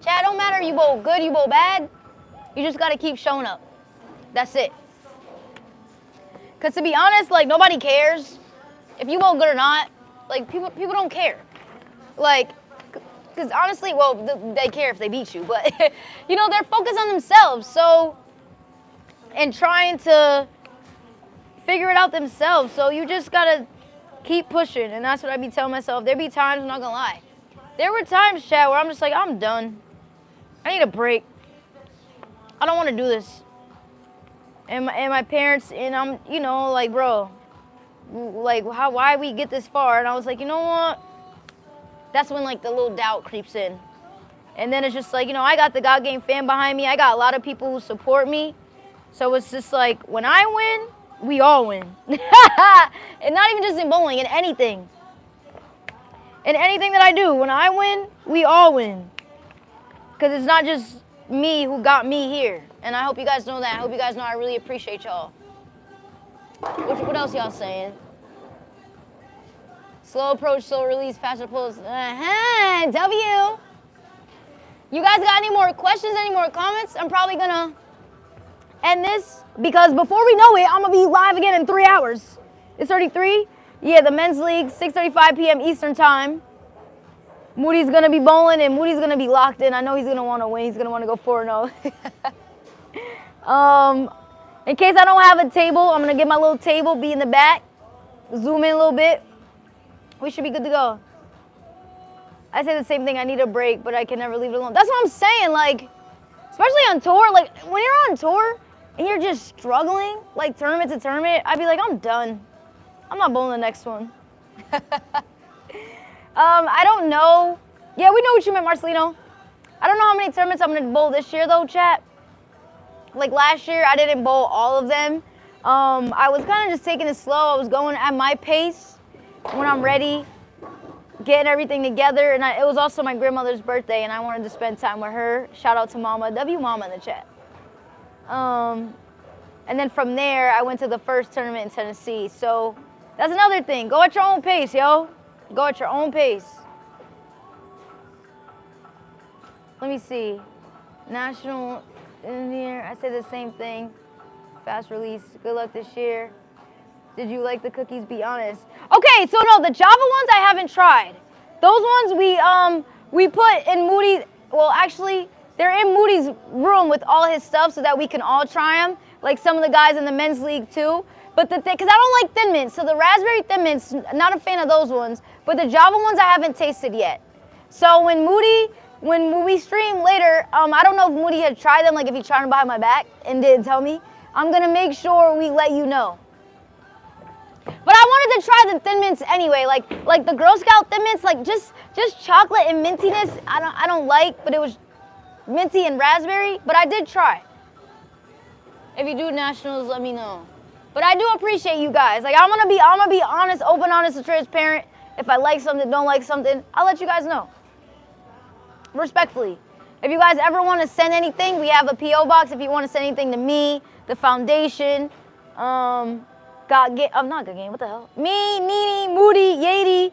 Chad, don't matter, you bowl good, you bowl bad. You just gotta keep showing up. That's it. Cause to be honest, like, nobody cares if you bowl good or not. Like, people don't care. Like, because honestly, well, they care if they beat you, but, you know, they're focused on themselves, so, and trying to figure it out themselves, so you just gotta keep pushing, and that's what I be telling myself. There be times, I'm not gonna lie, there were times, Chad, where I'm just like, I'm done. I need a break. I don't want to do this. And my parents, and I'm, you know, like, bro, like, why we get this far? And I was like, you know what? That's when, like, the little doubt creeps in. And then it's just like, you know, I got the God Game fam behind me. I got a lot of people who support me. So it's just like, when I win, we all win. And not even just in bowling, in anything. In anything that I do, when I win, we all win. Because it's not just me who got me here. And I hope you guys know that. I hope you guys know I really appreciate y'all. What else y'all saying? Slow approach, slow release, faster pulls. W. You guys got any more questions, any more comments? I'm probably gonna end this because before we know it, I'm gonna be live again in 3 hours. It's 33. Yeah, the men's league, 6:35 p.m. Eastern time. Moody's gonna be bowling and Moody's gonna be locked in. I know he's gonna wanna win. He's gonna wanna go 4-0. In case I don't have a table, I'm gonna get my little table, be in the back, zoom in a little bit. We should be good to go. I say the same thing, I need a break, but I can never leave it alone. That's what I'm saying, like, especially on tour, like, when you're on tour and you're just struggling, like, tournament to tournament, I'd be like, I'm done. I'm not bowling the next one. I don't know. Yeah, we know what you meant, Marcelino. I don't know how many tournaments I'm gonna bowl this year, though, chat. Like, last year, I didn't bowl all of them. I was kind of just taking it slow. I was going at my pace when I'm ready, getting everything together, and it was also my grandmother's birthday, and I wanted to spend time with her. Shout out to Mama, W Mama in the chat. And then from there, I went to the first tournament in Tennessee. So that's another thing. Go at your own pace, yo. Go at your own pace. Let me see. National in here, I say the same thing. Fast release. Good luck this year. Did you like the cookies? Be honest. Okay, so no, the Java ones I haven't tried. Those ones we put in Moody. Well, actually, they're in Moody's room with all his stuff so that we can all try them. Like some of the guys in the men's league too. But the thing, because I don't like Thin Mints, so the raspberry Thin Mints, not a fan of those ones. But the Java ones I haven't tasted yet. So when we stream later, I don't know if Moody had tried them, like if he tried them behind my back and didn't tell me. I'm gonna make sure we let you know. But I wanted to try the Thin Mints anyway, like the Girl Scout Thin Mints, like just chocolate and mintiness. I don't like, but it was minty and raspberry. But I did try. If you do nationals, let me know. But I do appreciate you guys. Like I'm gonna be honest, open, honest, and transparent. If I like something, don't like something, I'll let you guys know. Respectfully. If you guys ever want to send anything, we have a P.O. box. If you want to send anything to me, the foundation, not Good Game, what the hell? Me, Nene, Moody, Yeti,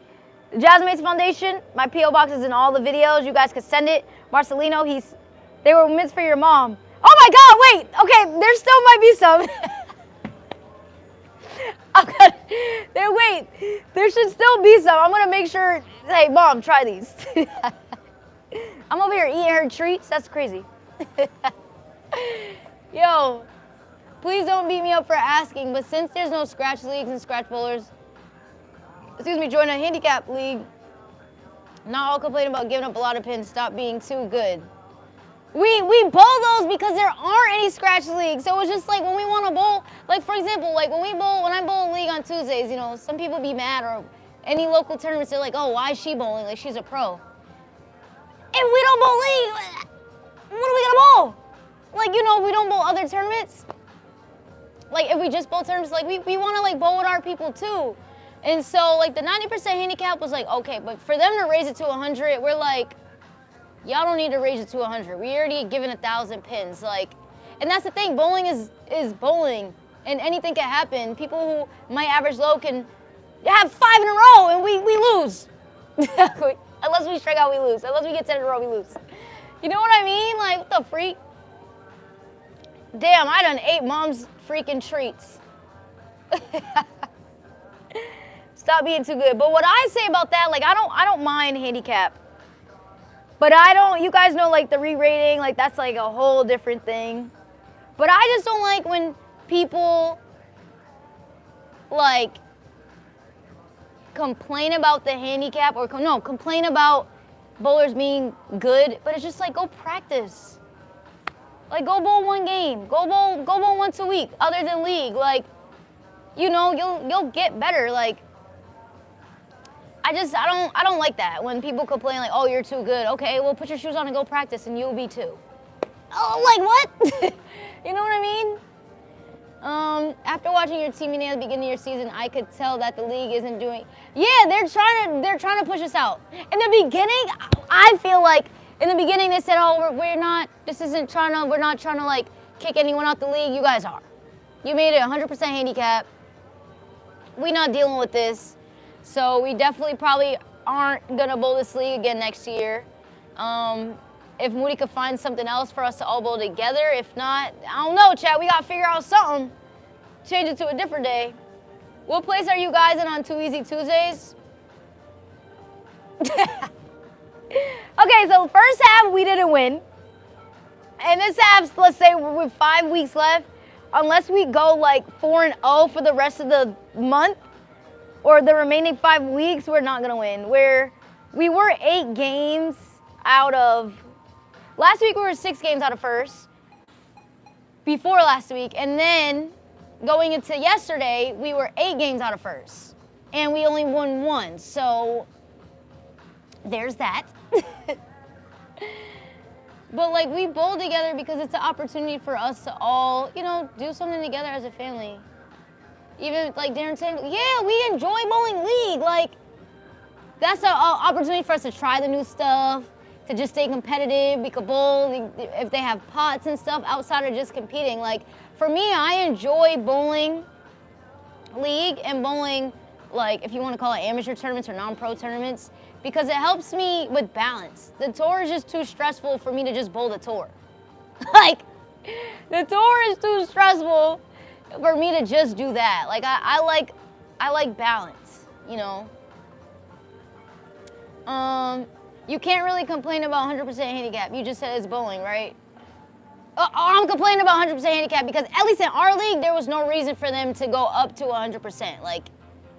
the Gazmine Foundation. My P.O. box is in all the videos. You guys can send it. Marcelino, they were mints for your mom. Oh my God, wait. Okay, there still might be some. Wait, there should still be some. I'm gonna make sure, hey mom, try these. I'm over here eating her treats, that's crazy. Yo, please don't beat me up for asking, but since there's no scratch leagues and scratch bowlers, join a handicap league, not all complain about giving up a lot of pins, stop being too good. We bowl those because there aren't any scratch leagues. So it's just like when we want to bowl, like for example, like when I bowl a league on Tuesdays, you know, some people be mad, or any local tournaments, they're like, oh, why is she bowling? Like she's a pro. And we don't bowl league. What are we gonna bowl? Like, you know, we don't bowl other tournaments. Like if we just bowl tournaments, like we want to like bowl with our people too. And so like the 90% handicap was like, okay, but for them to raise it to 100, we're like, y'all don't need to raise it to 100. We already given 1,000 pins, like, and that's the thing. Bowling is bowling, and anything can happen. People who might average low can have 5 in a row, and we lose. Unless we strike out, we lose. Unless we get 10 in a row, we lose. You know what I mean? Like, what the freak? Damn, I done ate mom's freaking treats. Stop being too good. But what I say about that, like, I don't mind handicap. But you guys know, like, the re-rating, like, that's, like, a whole different thing. But I just don't like when people, like, complain about the handicap, or, complain about bowlers being good, but it's just, like, go practice. Like, go bowl one game. Go bowl once a week, other than league. Like, you know, you'll get better, like, I don't like that when people complain like, oh, you're too good. Okay, well, put your shoes on and go practice and you'll be too. Oh, like what? You know what I mean? After watching your team meeting at the beginning of your season, I could tell that the league isn't doing. Yeah, they're trying to push us out. In the beginning, I feel like In the beginning, they said, oh, we're not trying to like kick anyone out the league. You guys are. You made it 100% handicap. We're not dealing with this. So we definitely probably aren't gonna bowl this league again next year. If Moody could find something else for us to all bowl together, if not, I don't know, Chad, we gotta figure out something. Change it to a different day. What place are you guys in on Too Easy Tuesdays? Okay, so first half we didn't win. And this half, let's say with 5 weeks left, unless we go like 4-0 for the rest of the month or the remaining 5 weeks, we're not gonna win. We were 8 games out of, last week we were 6 games out of first, before last week, and then going into yesterday, we were 8 games out of first, and we only won 1, so there's that. But like, we bowl together because it's an opportunity for us to all, you know, do something together as a family. Even like Darren saying, yeah, we enjoy bowling league. Like, that's an opportunity for us to try the new stuff, to just stay competitive. We could bowl if they have pots and stuff outside of just competing. Like, for me, I enjoy bowling league and bowling, like, if you want to call it amateur tournaments or non-pro tournaments, because it helps me with balance. The tour is just too stressful for me to just bowl the tour. Like, the tour is too stressful for me to just do that. Like, I like balance, you know. You can't really complain about 100% handicap. You just said it's bowling, right? I'm complaining about 100% handicap because at least in our league, there was no reason for them to go up to 100%. Like,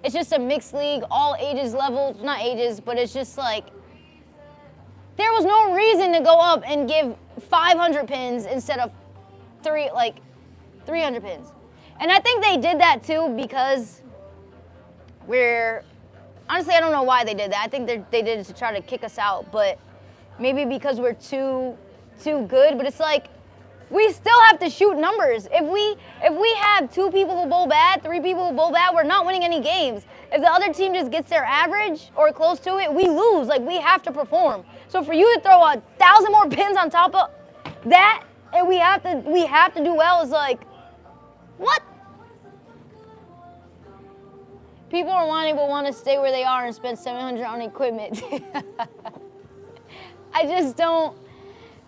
it's just a mixed league, all ages levels, not ages, but it's just like, there was no reason to go up and give 500 pins instead of 300 pins. And I think they did that too because honestly, I don't know why they did that. I think they did it to try to kick us out, but maybe because we're too good, but it's like, we still have to shoot numbers. If we have 2 people who bowl bad, 3 people who bowl bad, we're not winning any games. If the other team just gets their average or close to it, we lose. Like, we have to perform. So for you to throw 1,000 more pins on top of that, and we have to do well, is like, what? People are wanting but want to stay where they are and spend $700 on equipment. I just don't,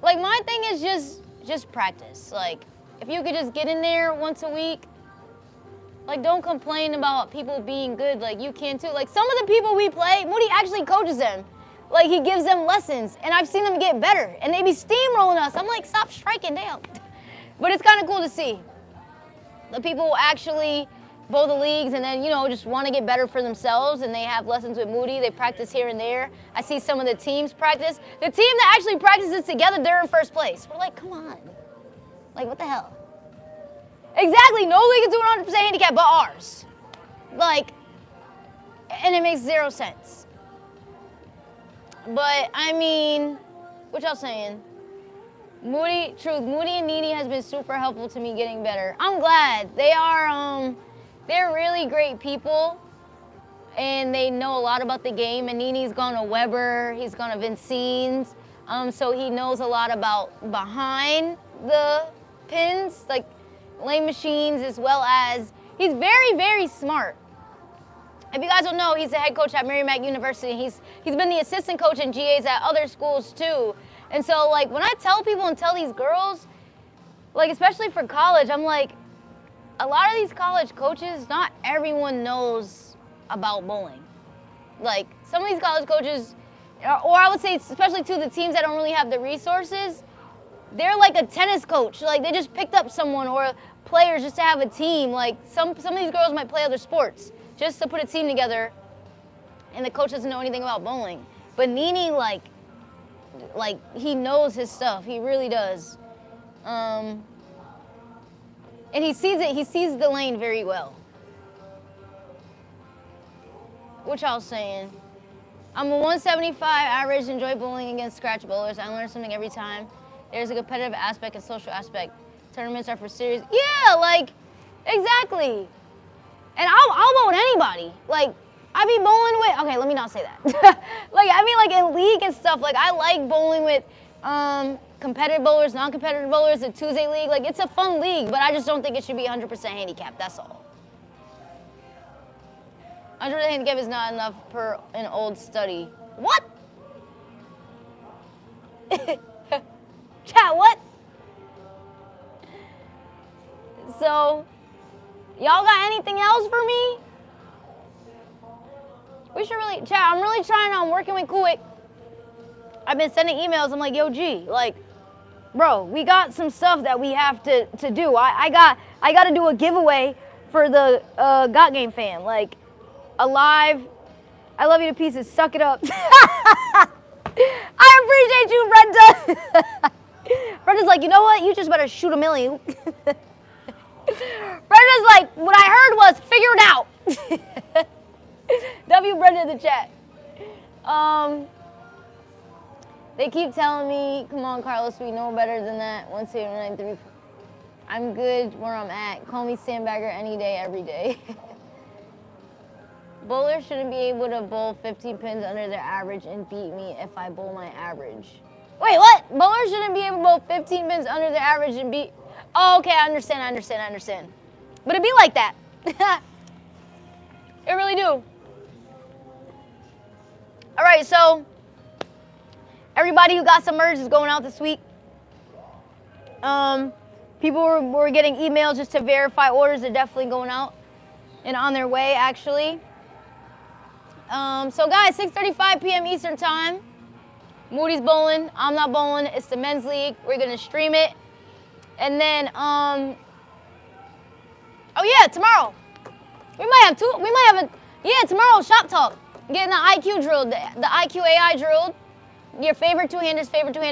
like, my thing is just practice. Like, if you could just get in there once a week, like, don't complain about people being good. Like, you can too. Like, some of the people we play, Moody actually coaches them. Like, he gives them lessons, and I've seen them get better, and they be steamrolling us. I'm like, stop striking down. But it's kind of cool to see. The people who actually bowl the leagues and then, you know, just want to get better for themselves, and they have lessons with Moody. They practice here and there. I see some of the teams practice. The team that actually practices together, they're in first place. We're like, come on. Like, what the hell? Exactly. No league is doing 100% handicap but ours. Like, and it makes 0 sense. But, I mean, what y'all saying? Moody and Nene has been super helpful to me getting better. I'm glad. They are, they're really great people, and they know a lot about the game. And Nene's gone to Weber, he's gone to Vincine's, so he knows a lot about behind the pins, like lane machines, as well as he's very, very smart. If you guys don't know, he's the head coach at Merrimack University. He's been the assistant coach in GAs at other schools too. And so, like, when I tell people and tell these girls, like, especially for college, I'm like, a lot of these college coaches, not everyone knows about bowling. Like, some of these college coaches, or I would say especially to the teams that don't really have the resources, they're like a tennis coach. Like, they just picked up someone or players just to have a team. Like, some of these girls might play other sports just to put a team together, and the coach doesn't know anything about bowling. But Nene, like he knows his stuff. He really does. And he sees it. He sees the lane very well. What y'all saying? I'm a 175 average, enjoy bowling against scratch bowlers. I learn something every time. There's a competitive aspect and social aspect. Tournaments are for serious. Yeah, like, exactly. And I'll bowl with anybody. Like, I be bowling with, okay, let me not say that. Like, I mean, like, in league and stuff, like, I like bowling with competitive bowlers, non-competitive bowlers, the Tuesday league. Like, it's a fun league, but I just don't think it should be 100% handicap. That's all. 100% handicap is not enough per an old study. What? Chat, what? So, y'all got anything else for me? We should really, chat, I'm really trying on working with Kuwait. I've been sending emails. I'm like, yo, G, like, bro, we got some stuff that we have to do. I got to do a giveaway for the Got Game fan. Like, alive, I love you to pieces. Suck it up. I appreciate you, Brenda. Brenda's like, you know what? You just better shoot a million. Brenda's like, what I heard was figure it out. W Brenda in the chat. They keep telling me, come on, Carlos, we know better than that. 179.3. I'm good where I'm at. Call me sandbagger any day, every day. Bowlers shouldn't be able to bowl 15 pins under their average and beat me if I bowl my average. Wait, what? Bowlers shouldn't be able to bowl 15 pins under their average and beat... Oh, okay, I understand. But it be like that. It really do. All right, so everybody who got some merge is going out this week. People were getting emails just to verify orders. They're definitely going out and on their way, actually. So guys, 6:35 p.m. Eastern time. Moody's bowling. I'm not bowling. It's the men's league. We're gonna stream it, and then oh yeah, tomorrow we might have two. We might have tomorrow shop talk. Getting the IQ drilled, the IQ AI drilled. Your favorite two-hander,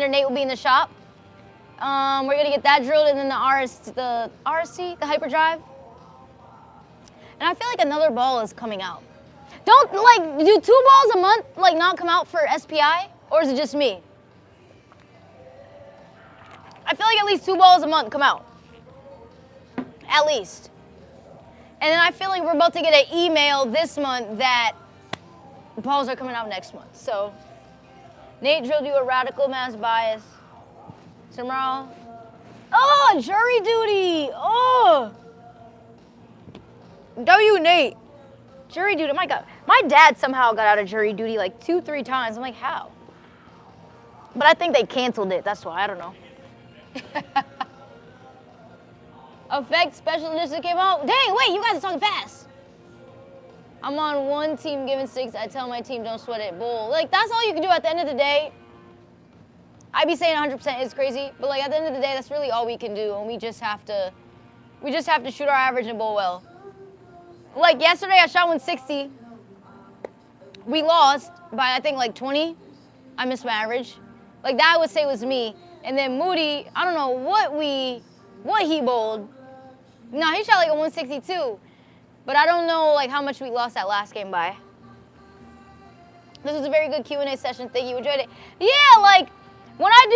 Nate will be in the shop. We're gonna get that drilled, and then the RST, the hyperdrive. And I feel like another ball is coming out. Don't, like, do 2 balls a month, like, not come out for SPI? Or is it just me? I feel like at least 2 balls a month come out. At least. And then I feel like we're about to get an email this month that balls are coming out next month. So, Nate drilled you a radical mass bias. Tomorrow. Oh, jury duty. Oh. W, Nate. Jury duty, my God. My dad somehow got out of jury duty like 2-3 times. I'm like, how? But I think they canceled it. That's why. I don't know. Effect special edition came out. Dang, wait, you guys are talking fast. I'm on one team giving 6. I tell my team don't sweat it. Bull. Like, that's all you can do at the end of the day. I be saying 100% is crazy, but like at the end of the day, that's really all we can do, and we just have to shoot our average and bowl well. Like yesterday, I shot 160. We lost by I think like 20. I missed my average. Like that I would say was me. And then Moody, I don't know what he bowled. No, he shot like a 162. But I don't know like how much we lost that last game by. This was a very good Q&A session. Thank you. Enjoyed it. Yeah, like when I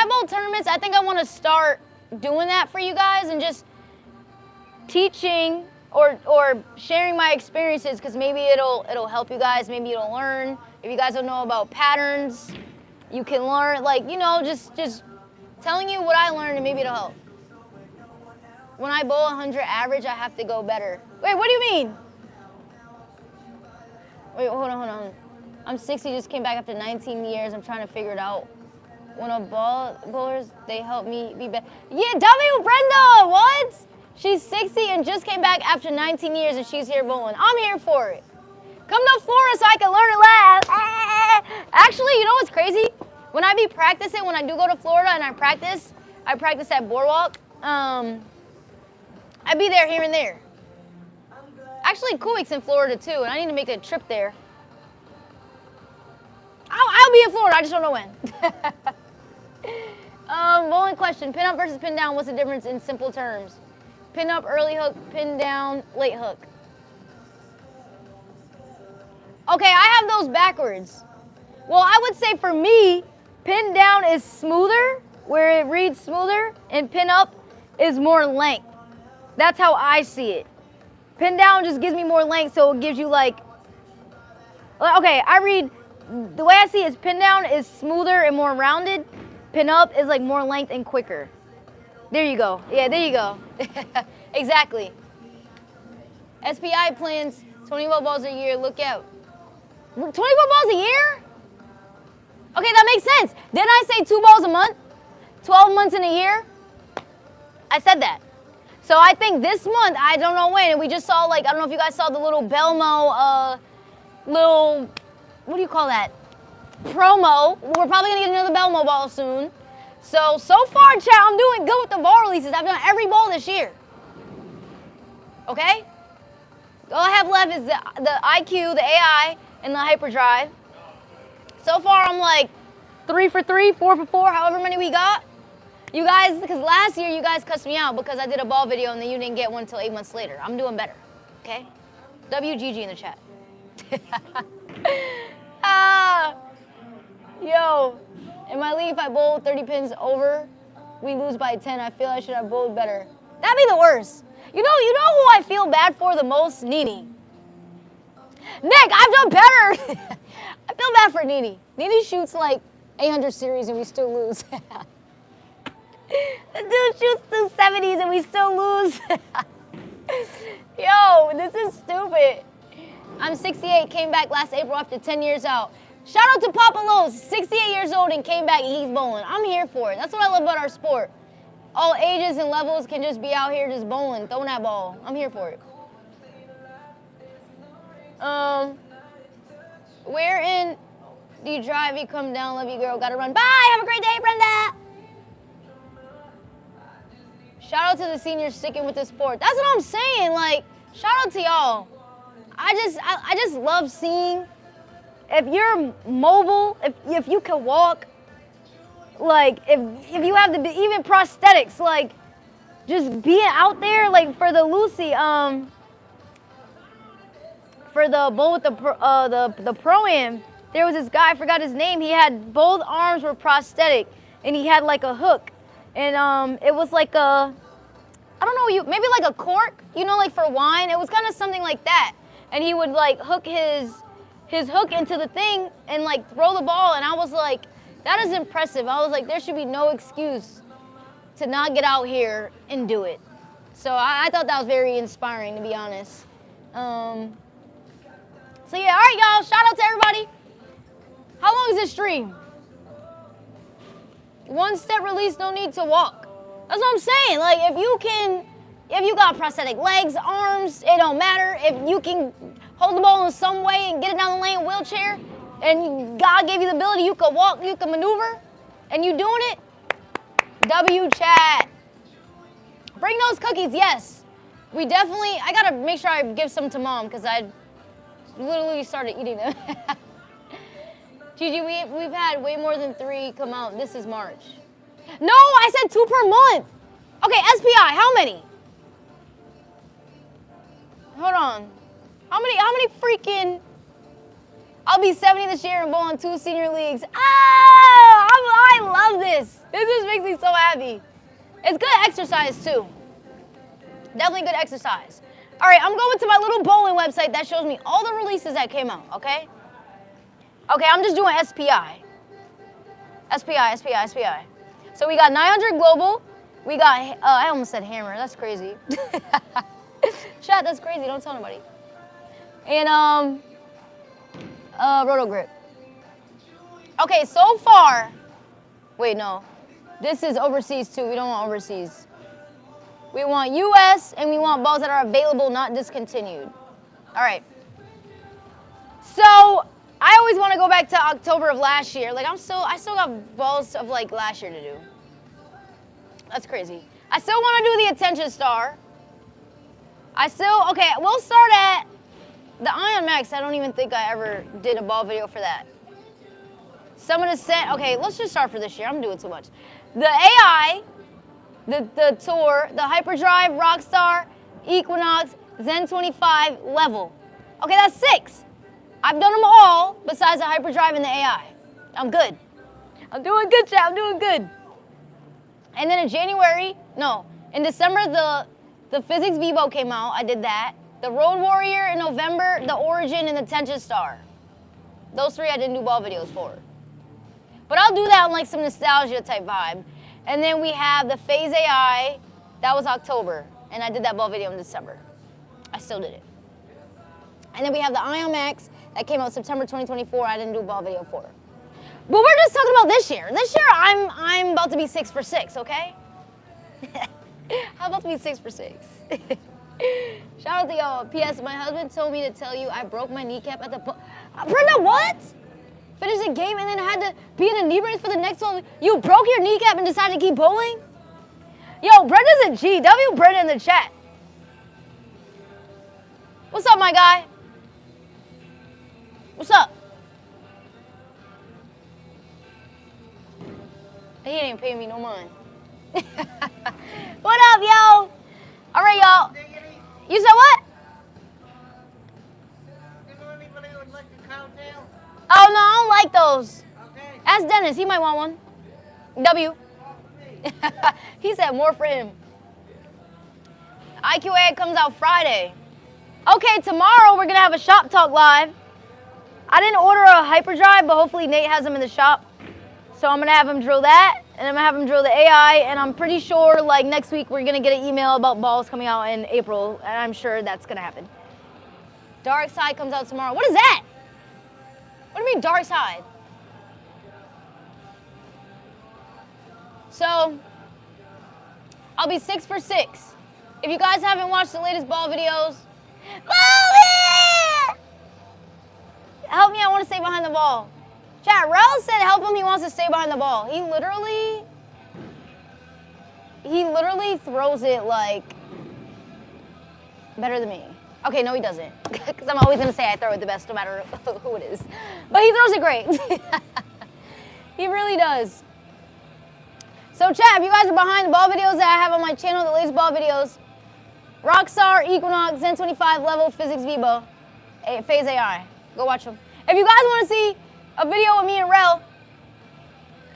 bowl tournaments, I think I want to start doing that for you guys and just teaching or sharing my experiences, because maybe it'll help you guys. Maybe you'll learn. If you guys don't know about patterns, you can learn. Like, you know, just telling you what I learned, and maybe it'll help. When I bowl 100 average, I have to go better. Wait, what do you mean? Wait, hold on. I'm 60, just came back after 19 years. I'm trying to figure it out. When a bowlers, they help me be better. Yeah, W, Brenda, what? She's 60 and just came back after 19 years and she's here bowling. I'm here for it. Come to Florida so I can learn and laugh. Actually, you know what's crazy? When I be practicing, when I do go to Florida and I practice at Boardwalk. I be there here and there. Actually, Kuwait's in Florida too, and I need to make a trip there. I'll be in Florida, I just don't know when. Bowling question, pin up versus pin down, what's the difference in simple terms? Pin up, early hook, pin down, late hook. Okay, I have those backwards. Well, I would say for me, pin down is smoother, where it reads smoother, and pin up is more length. That's how I see it. Pin down just gives me more length, so it gives you like, okay, I read the way I see it is pin down is smoother and more rounded. Pin up is like more length and quicker. There you go. Yeah, there you go. Exactly. SPI plans 24 balls a year. Look out. 24 balls a year? Okay, that makes sense. Didn't I say 2 balls a month? 12 months in a year? I said that. So I think this month, I don't know when, and we just saw like, I don't know if you guys saw the little Belmo, what do you call that? Promo. We're probably gonna get another Belmo ball soon. So far, chat, I'm doing good with the ball releases. I've done every ball this year. Okay? All I have left is the IQ, the AI, and the hyperdrive. So far, I'm like 3 for 3, 4 for 4, however many we got. You guys, because last year you guys cussed me out because I did a ball video and then you didn't get one until 8 months later. I'm doing better, okay? WGG in the chat. Yo, in my league, if I bowl 30 pins over, we lose by 10. I feel I should have bowled better. That'd be the worst. You know who I feel bad for the most? Nene. Nick, I've done better. I feel bad for Nene. Nene shoots like 800 series and we still lose. The dude shoots 270s and we still lose. Yo, this is stupid. I'm 68, came back last April after 10 years out. Shout out to Papa Lowe's, 68 years old and came back and he's bowling. I'm here for it. That's what I love about our sport. All ages and levels can just be out here just bowling, throwing that ball. I'm here for it. Where in do you drive? You come down, love you, girl. Gotta run. Bye. Have a great day, Brenda. Shout out to the seniors sticking with the sport. That's what I'm saying. Like, shout out to y'all. I just love seeing if you're mobile, if you can walk, like if you have even prosthetics, like just being out there, like for the Lucy, for the bowl with the pro-am, there was this guy, I forgot his name. He had both arms were prosthetic, and he had like a hook, and it was like a, I don't know, maybe like a cork, you know, like for wine. It was kind of something like that, and he would like hook his hook into the thing and like throw the ball, and I was like, that is impressive. I was like, there should be no excuse to not get out here and do it. So I thought that was very inspiring, to be honest. So yeah, all right, y'all. Shout out to everybody. How long is this stream? One step release, no need to walk. That's what I'm saying. Like, if you got prosthetic legs, arms, it don't matter. If you can hold the ball in some way and get it down the lane wheelchair, and God gave you the ability, you could walk, you could maneuver, and you doing it, W chat. Bring those cookies, yes. We definitely, I gotta make sure I give some to mom because I literally started eating them. Gigi, we've had way more than 3 come out. This is March. No, I said 2 per month. Okay, SPI, how many? Hold on. How many freaking, I'll be 70 this year and bowl in 2 senior leagues. I love this. This just makes me so happy. It's good exercise too. Definitely good exercise. All right, I'm going to my little bowling website that shows me all the releases that came out, okay? Okay, I'm just doing SPI. SPI. So we got 900 global. We got, I almost said hammer. That's crazy. Chat, that's crazy. Don't tell nobody. And roto grip. Okay, so far, wait, no. This is overseas too. We don't want overseas. We want US and we want balls that are available, not discontinued. All right. So I always want to go back to October of last year. Like I still got balls of like last year to do. That's crazy. I still want to do the attention star. Okay, we'll start at the Ion Max. I don't even think I ever did a ball video for that. Someone has said, okay, let's just start for this year. I'm doing too much. The AI, the Tour, the Hyperdrive, Rockstar, Equinox, Zen 25, Level. Okay, that's 6. I've done them all besides the Hyperdrive and the AI. I'm good. I'm doing good, chat. I'm doing good. And then in December, the Physics Vivo came out. I did that. The Road Warrior in November, the Origin, and the Tension Star. Those 3 I didn't do ball videos for. But I'll do that on like some nostalgia type vibe. And then we have the Phase AI, that was October. And I did that ball video in December. I still did it. And then we have the Ion Max that came out September 2024. I didn't do a ball video for. But we're just talking about this year. This year I'm about to be 6 for 6, okay? How about to be 6 for 6? Shout out to y'all. P.S. My husband told me to tell you I broke my kneecap at the Brenda, what? Finished the game and then had to be in a knee brace for the next one. You broke your kneecap and decided to keep bowling? Yo, Brenda's a G. W Brenda in the chat. What's up, my guy? What's up? He ain't even paying me no mind. What up, yo? All right, y'all. You said what? Oh, no, I don't like those. Okay. Ask Dennis. He might want one. W. He said more for him. IQA comes out Friday. Okay, tomorrow we're going to have a shop talk live. I didn't order a hyperdrive, but hopefully Nate has them in the shop. So I'm going to have him drill that, and I'm going to have him drill the AI, and I'm pretty sure like next week we're going to get an email about balls coming out in April, and I'm sure that's going to happen. Dark Side comes out tomorrow. What is that? What do you mean Dark Side? So, I'll be 6 for 6. If you guys haven't watched the latest ball videos, help me, I want to stay behind the ball. Chat, Rel said help him, he wants to stay behind the ball. He literally throws it like better than me. Okay, no he doesn't. Because I'm always going to say I throw it the best no matter who it is. But he throws it great. He really does. So chat, if you guys are behind the ball videos that I have on my channel, the latest ball videos, Rockstar, Equinox, Zen 25 level, Physics Vibo, Phase AI. Go watch them. If you guys want to see a video with me and Rel,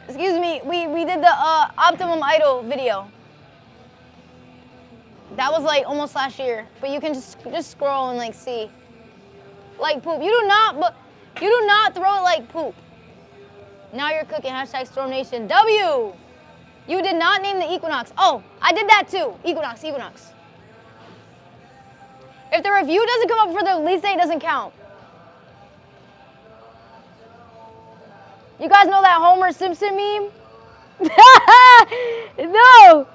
excuse me, we did the Optimum Idol video. That was like almost last year, but you can just scroll and like see. Like poop. You do not throw it like poop. Now you're cooking. Hashtag Storm Nation. W. You did not name the Equinox. Oh, I did that too. Equinox. If the review doesn't come up for the release date, it doesn't count. You guys know that Homer Simpson meme? No.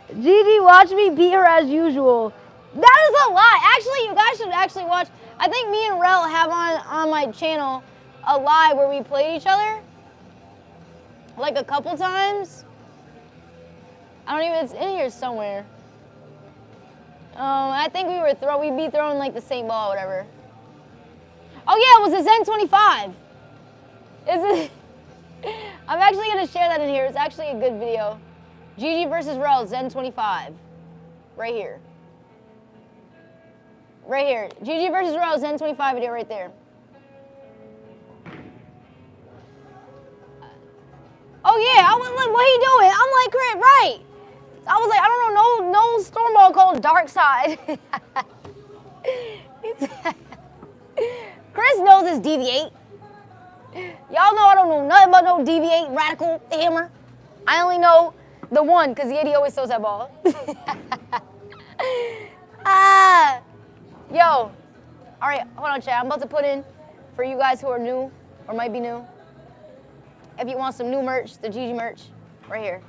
Gigi, watch me beat her as usual. That is a lie. Actually, you guys should actually watch. I think me and Rel have on my channel a live where we played each other. Like a couple times. It's in here somewhere. I think we'd be throwing like the same ball or whatever. Oh yeah, it was a Zen 25. I'm actually gonna share that in here. It's actually a good video. GG versus Rel, Zen 25. Right here. Right here. GG versus Rel, Zen 25 video right there. Oh yeah, I was like, what he doing? I'm like, right. I was like, I don't know, no storm ball called Dark Side. Chris knows his deviate. Y'all know I don't know nothing about no deviate, radical, hammer. I only know the one, because the 80 always throws that ball. Yo. All right, hold on, chat. I'm about to put in, for you guys who are new, or might be new, if you want some new merch, the Gigi merch, right here.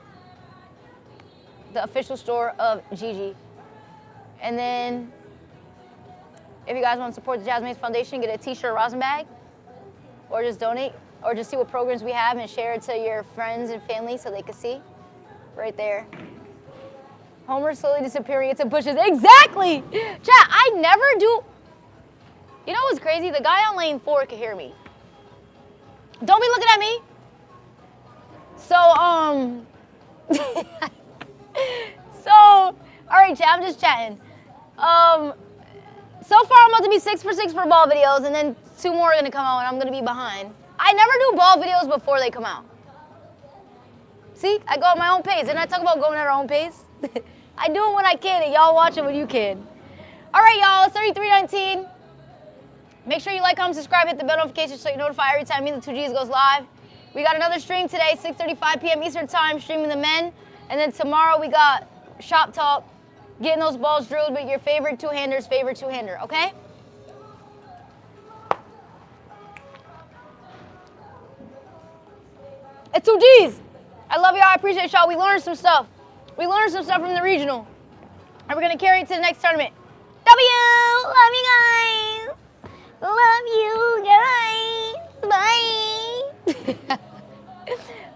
The official store of Gigi. And then, if you guys want to support the Gazmine Foundation, get a t-shirt, rosin bag, or just donate, or just see what programs we have and share it to your friends and family so they can see. Right there. Homer slowly disappearing into bushes. Exactly! Chat, I never do. You know what's crazy? The guy on lane 4 can hear me. Don't be looking at me. So, all right, chat, I'm just chatting. So far, I'm about to be 6 for 6 for ball videos, and then 2 more are gonna come out, and I'm gonna be behind. I never do ball videos before they come out. See, I go at my own pace. Didn't I talk about going at our own pace? I do it when I can, and y'all watch it when you can. All right, y'all, it's 33:19. Make sure you like, comment, subscribe, hit the bell notification so you notify every time me and the 2Gs goes live. We got another stream today, 6:35 p.m. Eastern Time, streaming the men. And then tomorrow we got Shop Talk, getting those balls drilled with your favorite two-hander's favorite two-hander, okay? It's 2Gs. I love y'all. I appreciate y'all. We learned some stuff. We learned some stuff from the regional. And we're going to carry it to the next tournament. W! Love you guys. Love you guys. Bye.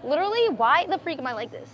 Literally, why the freak am I like this?